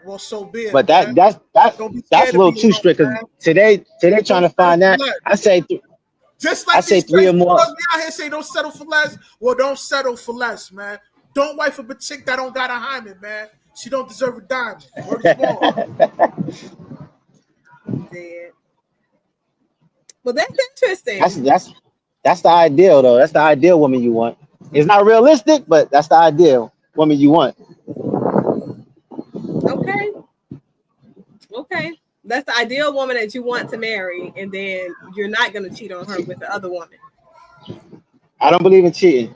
Well, so be it. But that's a little too strict because today trying to find that. I say just like I say 3 or more. Out here say don't settle for less. Well, don't settle for less, man. Don't wife up a chick that don't got a hymen, man. She don't deserve a diamond. Dead. Well, that's interesting. That's the ideal though. That's the ideal woman you want. It's not realistic, but that's the ideal woman you want. Okay. That's the ideal woman that you want to marry, and then you're not going to cheat on her with the other woman. I don't believe in cheating.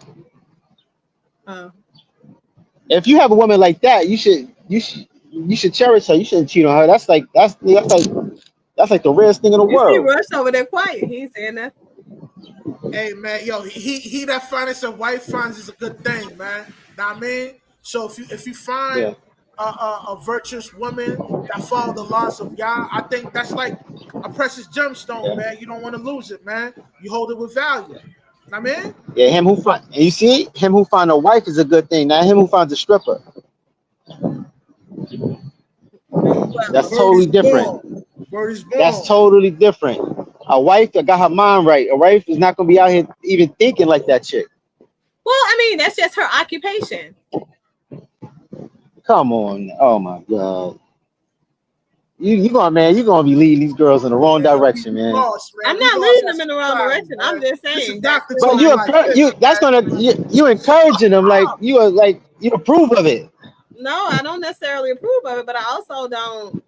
Oh. If you have a woman like that, you should cherish her. You shouldn't cheat on her. That's like the rarest thing in the You see world. Rush over there quiet. He ain't saying nothing. Hey man, yo, he that finds a wife finds is a good thing, man. Know what I mean? So if you find Yeah. a virtuous woman that follow the laws of Yah, I think that's like a precious gemstone, Yeah. man. You don't want to lose it, man. You hold it with value. Know what I mean? Yeah, and you see, him who find a wife is a good thing. Not him who finds a stripper. That's Well, Word is totally different. born. Word is That's born. totally different. A wife that got her mind right. A wife is not gonna be out here even thinking like that chick. I mean, that's just her occupation. Come on. Oh my god. You gonna be leading these girls in the wrong Yeah, direction, we man. lost, man. I'm We not lost leading that them in the wrong society, direction. I'm man. just This is saying that's doctor the But talking time. like this, that's man. gonna you encouraging them you approve of it. No, I don't necessarily approve of it, but I also don't.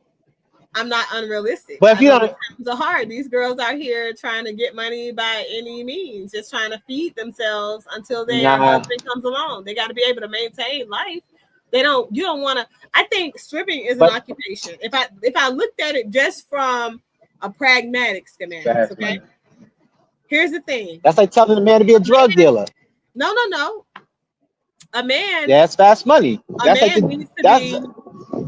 I'm not unrealistic. But if I you know the don't, times are hard. These girls out here trying to get money by any means, just trying to feed themselves until their nah. husband comes along. They got to be able to maintain life. They don't. You don't want to. I think stripping is an But occupation. If I looked at it just from a pragmatic schematics, fast okay. money. Here's the thing. That's like telling a man to be a drug dealer. No. A man, That's fast money. a That's like man the needs to that's be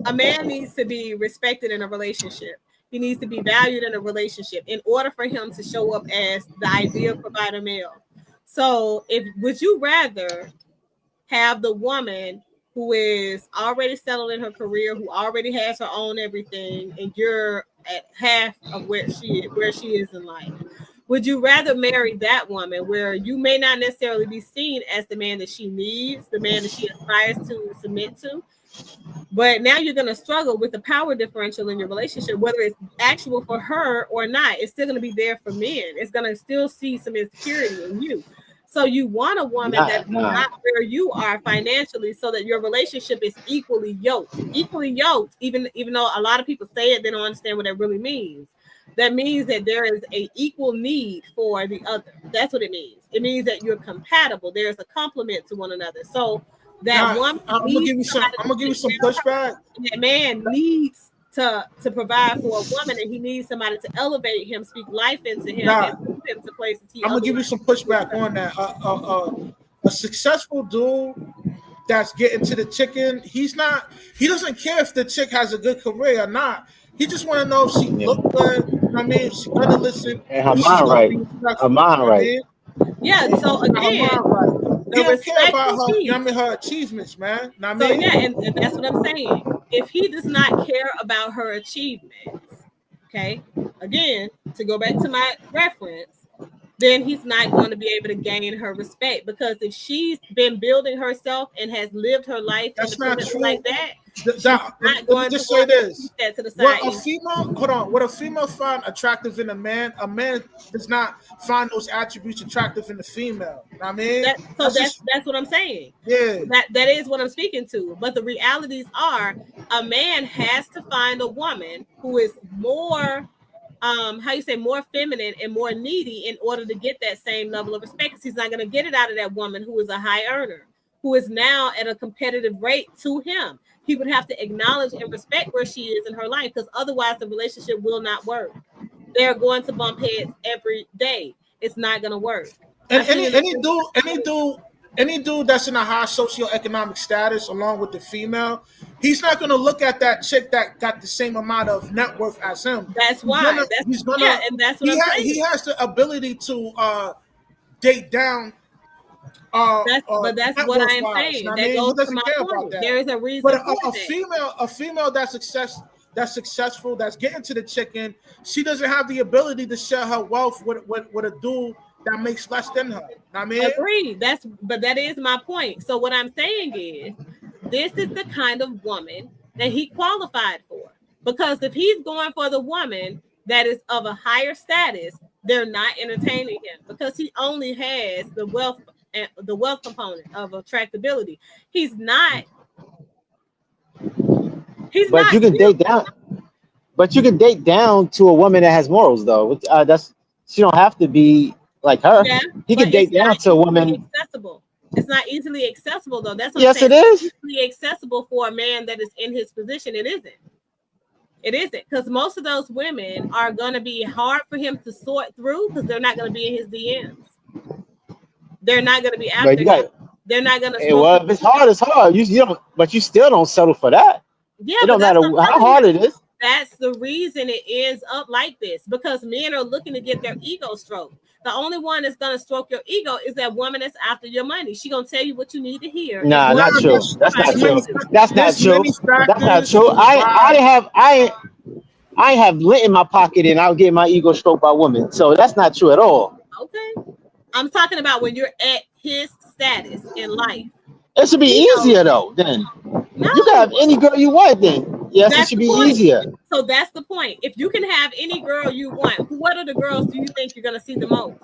a man needs to be respected in a relationship. He needs to be valued in a relationship in order for him to show up as the ideal provider male. So, if would you rather have the woman who is already settled in her career, who already has her own everything, and you're at half of where she is in life? Would you rather marry that woman where you may not necessarily be seen as the man that she needs, the man that she aspires to submit to, but now you're going to struggle with the power differential in your relationship, whether it's actual for her or not? It's still going to be there for men. It's going to still see some insecurity in you. So you want a woman that's nah. not where you are financially, so that your relationship is equally yoked. Equally yoked, even though a lot of people say it, they don't understand what that really means. That means that there is a equal need for the other. That's what it means. It means that you're compatible. There's a complement to one another. So that Now, woman I'm gonna needs give you some. somebody I'm to gonna give you take some care of her. pushback. That man needs to provide for a woman, and he needs somebody to elevate him, speak life into him, and Now, move him to places he I'm gonna give you otherwise some wouldn't. pushback on that. A successful dude that's getting to the chicken, he's not. He doesn't care if the chick has a good career or not. He just want to know if she Yeah. look good. You know what I mean, if she's gonna listen, And her if she's mind gonna right. be Her respectful. You mind know what I right. mean? Yeah. So She got her again, mind right. He the don't care respect about is her. You know key. what I mean? Her achievements, man. You know what I So mean? yeah, and that's what I'm saying. If he does not care about her achievements, okay, again, to go back to my reference, then he's not going to be able to gain her respect, because if she's been building herself and has lived her life That's not independently true. like that, she's Let not me going to just say want to this. keep that to the What side a anymore. female, hold on, what a female find attractive in a man does not find those attributes attractive in the female. You know what I mean? That's what I'm saying. Yeah. That is what I'm speaking to. But the realities are, a man has to find a woman who is more more feminine and more needy in order to get that same level of respect, because he's not going to get it out of that woman who is a high earner, who is now at a competitive rate to him. He would have to acknowledge and respect where she is in her life, because otherwise the relationship will not work. They're going to bump heads every day. It's not going to work. And I've seen it. any dude that's in a high socioeconomic status along with the female, he's not gonna look at that chick that got the same amount of net worth as him. That's why. And that's what I'm saying. He has the ability to date down That's net what I worth am wise. You know saying. what I That mean? He goes to doesn't my care about point. that. There is a But reason for that. a female that's successful, that's getting to the chicken, she doesn't have the ability to share her wealth with a dude that makes less than her. You know what I mean? Agreed. But that is my point. So what I'm saying is, this is the kind of woman that he qualified for. Because if he's going for the woman that is of a higher status, they're not entertaining him, because he only has the wealth component of attractability. He's not. But you can date down. But you can date down to a woman that has morals, though. That's she don't have to be like her. Yeah, He but can it's date down not to a equally woman. accessible. It's not easily accessible though. That's what Yes, I'm saying. it is. It's easily accessible for a man that is in his position. It isn't. It isn't, because most of those women are going to be hard for him to sort through because they're not going to be in his DMs. They're not going to be But after you him. got They're not going to smoke. well, if it's hard, it's hard. You don't, but you still don't settle for that. Yeah, It but don't that's matter what I'm how telling hard you. it is. That's the reason it ends up like this, because men are looking to get their ego stroked. The only one that's going to stroke your ego is that woman that's after your money. She going to tell you what you need to hear. Nah, Well, not true. That's not true. That's not there's true. many That's not factors true. to why. I have lint in my pocket and I'll get my ego stroked by women. So that's not true at all. Okay. I'm talking about when you're at his status in life. It should be He knows. easier though. Then No, you can have any girl you want. Then yes, it that's should the be point. easier. So that's the point. If you can have any girl you want, what are the girls do you think you're going to see the most?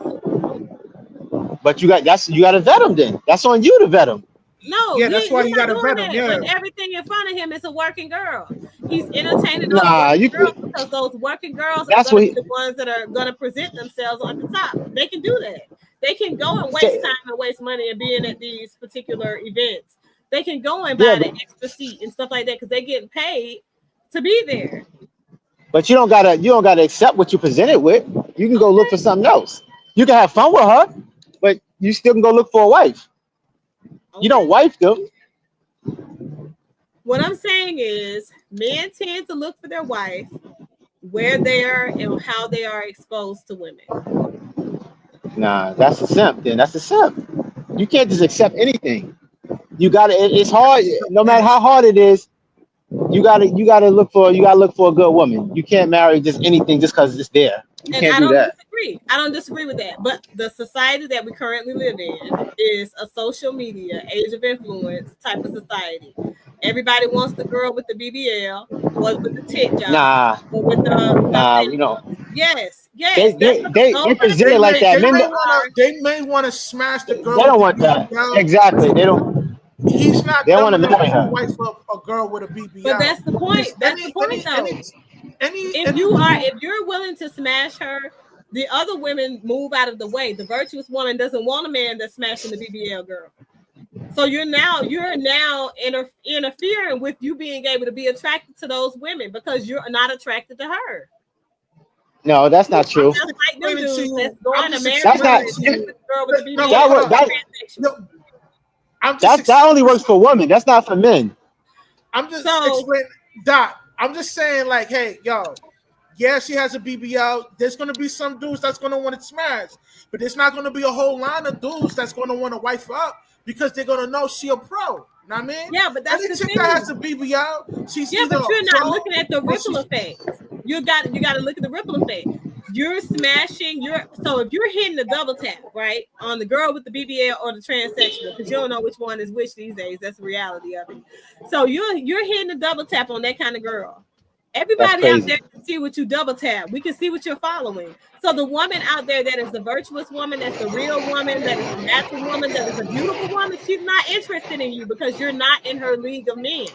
But you got to vet them. Then that's on you to vet them. No, Yeah, that's why he's you not gotta doing vet him. that. When Yeah, everything in front of him is a working girl, he's entertaining those Nah, working you girls could. because those working girls are That's going what. to be the ones that are going to present themselves on the top. They can do that. They can go and waste Say, time and waste money and being at these particular events. They can go and yeah, buy the extra seat and stuff like that because they're getting paid to be there. but you don't gotta accept what you presented with. You can go look Okay. for something else. You can have fun with her, but you still can go look for a wife. You don't Okay. wife them. What I'm saying is men tend to look for their wife where they are and how they are exposed to women. Nah, that's a simp. Then that's a simp. You can't just accept anything. You got to. It's hard. No matter how hard it is, you gotta look for a good woman. You can't marry just anything just because it's there. You And can't I do don't that. disagree. I don't disagree with that. But the society that we currently live in is a social media, age of influence type of society. Everybody wants the girl with the BBL or with the tit job Nah, or with the nah. something. You know, Yes, they yes. they they, Those they are the present it they people like may that that. they Men, may guys wanna are. they may wanna smash the they girl with don't the want that. BBL. Exactly. They don't. He's not They want dumb to enough marry to her. wife up a girl with a But BBL. that's the point. Because That's the point, though. any If you're willing to smash her, the other women move out of the way. The virtuous woman doesn't want a man that's smashing the BBL girl. So you're now interfering with you being able to be attracted to those women because you're not attracted to her. No, that's not I'm true. just Just like them explaining to dudes you. that's I'm going to just marry That's not. explaining women to with you. the girl with the No, BBL That hold work. on. that's That transsexual. No, I'm just that only works for women. That's not for men. I'm just So explaining. Doc, I'm just saying, like, hey, yo, yeah, she has a BBL. There's gonna be some dudes that's gonna want to smash, but there's not gonna be a whole line of dudes that's gonna want to wife her up because they're gonna know she a pro. Know what I mean? yeah, but that's Any the chick that has thing. a BBL, she's Yeah, either but a you're not pro looking at the or ripple she's effect. You got to look at the ripple effect. You're smashing your so if you're hitting the double tap right on the girl with the BBL or the transsexual because you don't know which one is which these days. That's the reality of it. So you're hitting the double tap on that kind of girl. That's Everybody out crazy. there can see what you double tap. We can see what you're following. So the woman out there that is the virtuous woman, that's the real woman, that is the natural woman, that is a beautiful woman, she's not interested in you because you're not in her league of men.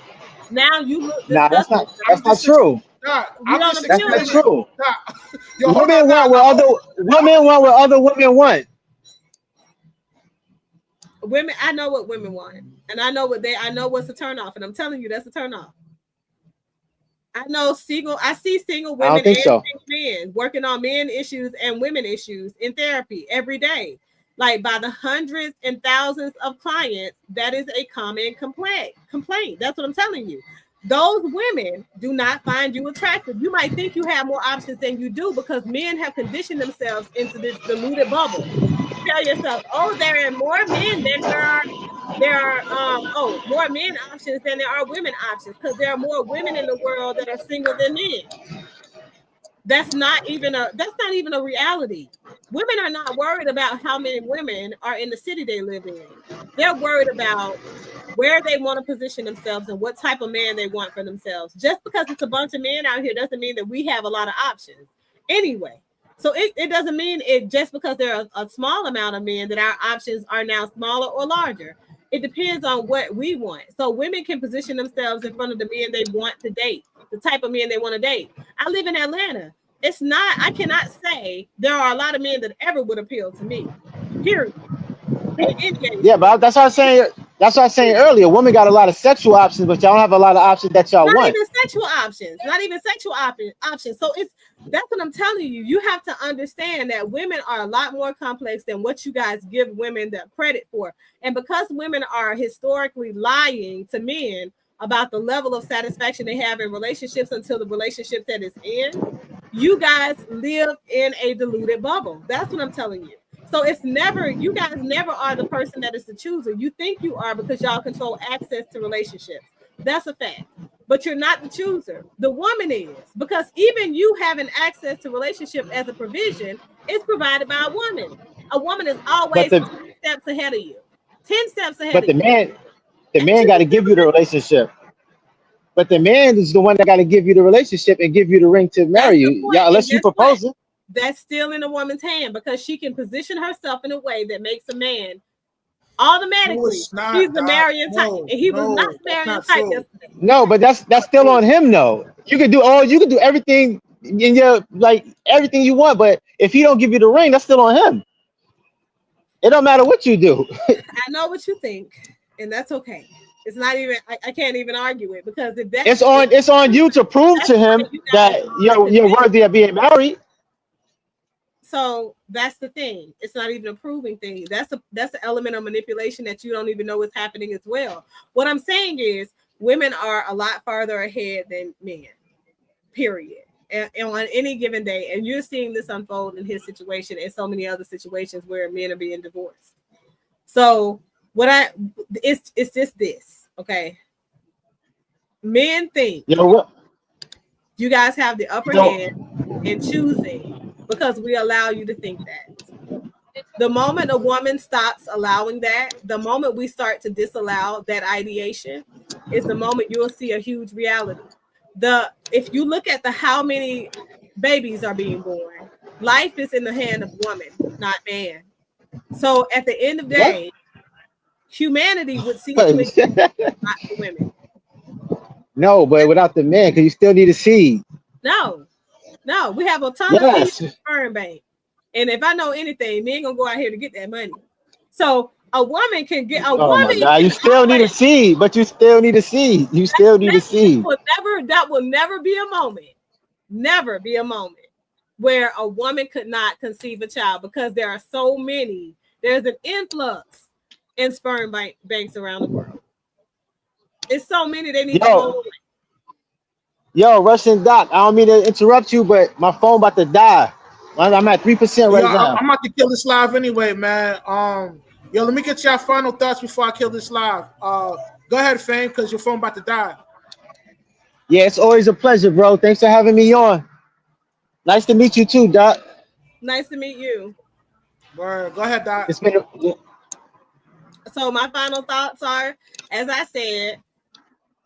Now you look Nah, that's disgusting. not. I'm That's not just true. Doc, You I'm don't just That's appeal to not explaining. her. true. Doc, yo, hold on, Women want what Doc. other women want what other women want. Women, I know what women want, and I know what's a turn off, and I'm telling you that's a turn off. I see single I women don't think and so. single men working on men issues and women issues in therapy every day. Like by the hundreds and thousands of clients, that is a common complaint. That's what I'm telling you. Those women do not find you attractive. You might think you have more options than you do because men have conditioned themselves into this deluded bubble. You tell yourself, oh, there are more men than more men options than there are women options because there are more women in the world that are single than men. That's not even a reality. Women are not worried about how many women are in the city they live in. They're worried about where they want to position themselves and what type of man they want for themselves. Just because it's a bunch of men out here doesn't mean that we have a lot of options. Anyway, so it doesn't mean it just because there are a small amount of men that our options are now smaller or larger. It depends on what we want. So women can position themselves in front of the men they want to date, the type of men they want to date. I live in Atlanta. I cannot say there are a lot of men that ever would appeal to me. Period. Yeah, but that's what I was saying. That's what I was saying earlier. Women got a lot of sexual options, but y'all don't have a lot of options that y'all Not want. even sexual options. Not even sexual options. So that's what I'm telling you. You have to understand that women are a lot more complex than what you guys give women the credit for. And because women are historically lying to men about the level of satisfaction they have in relationships until the relationship that is in, you guys live in a diluted bubble. That's what I'm telling you. So it's never, you guys never are the person that is the chooser. You think you are because y'all control access to relationships. That's a fact. But you're not the chooser. The woman is, because even you having access to relationship as a provision is provided by a woman. A woman is always 10 steps ahead of you. 10 steps ahead But of you. the man got to give you the relationship. But the man is the one that got to give you the relationship and give you the ring to marry you. Yeah, unless you propose it. That's still in a woman's hand because she can position herself in a way that makes a man automatically. He's the marrying type, and he was not the marrying type yesterday. No, but that's still on him though. You can do everything in your everything you want, but if he don't give you the ring, that's still on him. It don't matter what you do. I know what you think, and that's okay. It's not even. I can't even argue it because if that, it's on you to prove to him that you're worthy of being married. So that's the thing. It's not even a proving thing. That's an element of manipulation that you don't even know is happening as well. What I'm saying is women are a lot farther ahead than men, period. And on any given day, and you're seeing this unfold in his situation and so many other situations where men are being divorced. So it's just this, okay? Men think you guys have the upper hand in choosing because we allow you to think that. The moment a woman stops allowing that, the moment we start to disallow that ideation, is the moment you'll see a huge reality. If you look at how many babies are being born, life is in the hand of woman, not man. So at the end of the day, humanity would see to it, not the women. No, but without the man, because you still need a seed. No, we have a ton of seeds in the sperm bank. And if I know anything, men gonna go out here to get that money. So a woman can get my God, you still need a seed, but you still need a seed. You still need a seed. That will never be a moment. Never be a moment where a woman could not conceive a child because there are so many. There's an influx in sperm banks around the world. It's so many they need to go away. Yo, Russian Doc, I don't mean to interrupt you, but my phone about to die. I'm at 3% right now. I'm about to kill this live anyway, man. Let me get your final thoughts before I kill this live. Go ahead, Fame, because your phone about to die. Yeah, it's always a pleasure, bro. Thanks for having me on. Nice to meet you too, Doc. Nice to meet you. Go ahead, Doc. So my final thoughts are, as I said,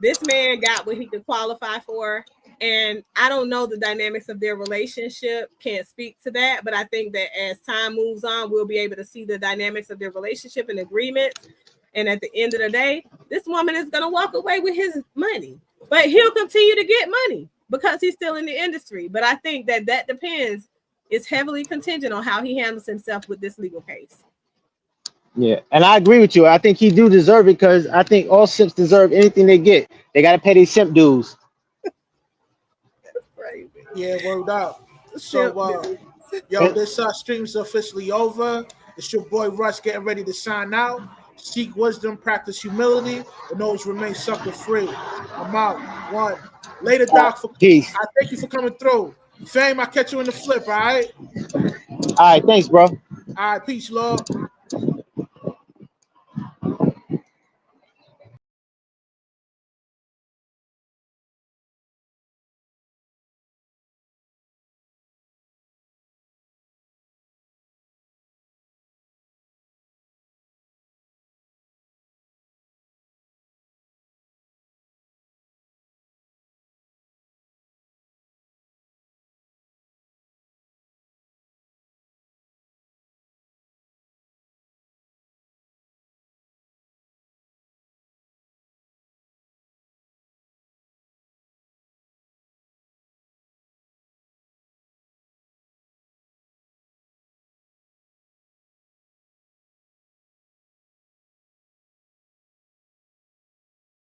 this man got what he could qualify for. And I don't know the dynamics of their relationship, can't speak to that. But I think that as time moves on, we'll be able to see the dynamics of their relationship and agreements. And at the end of the day, this woman is going to walk away with his money. But he'll continue to get money because he's still in the industry. But I think that depends. It's heavily contingent on how he handles himself with this legal case. Yeah, and I agree with you. I think he do deserve it because I think all simps deserve anything they get. They got to pay their simp dues. Yeah, word out. So, this stream is officially over. It's your boy Russ getting ready to sign out. Seek wisdom, practice humility, and always remain sucker free. I'm out. One. Later, Doc. Peace. I thank you for coming through. Fame, I'll catch you in the flip, all right? All right, thanks, bro. All right, peace, Lord.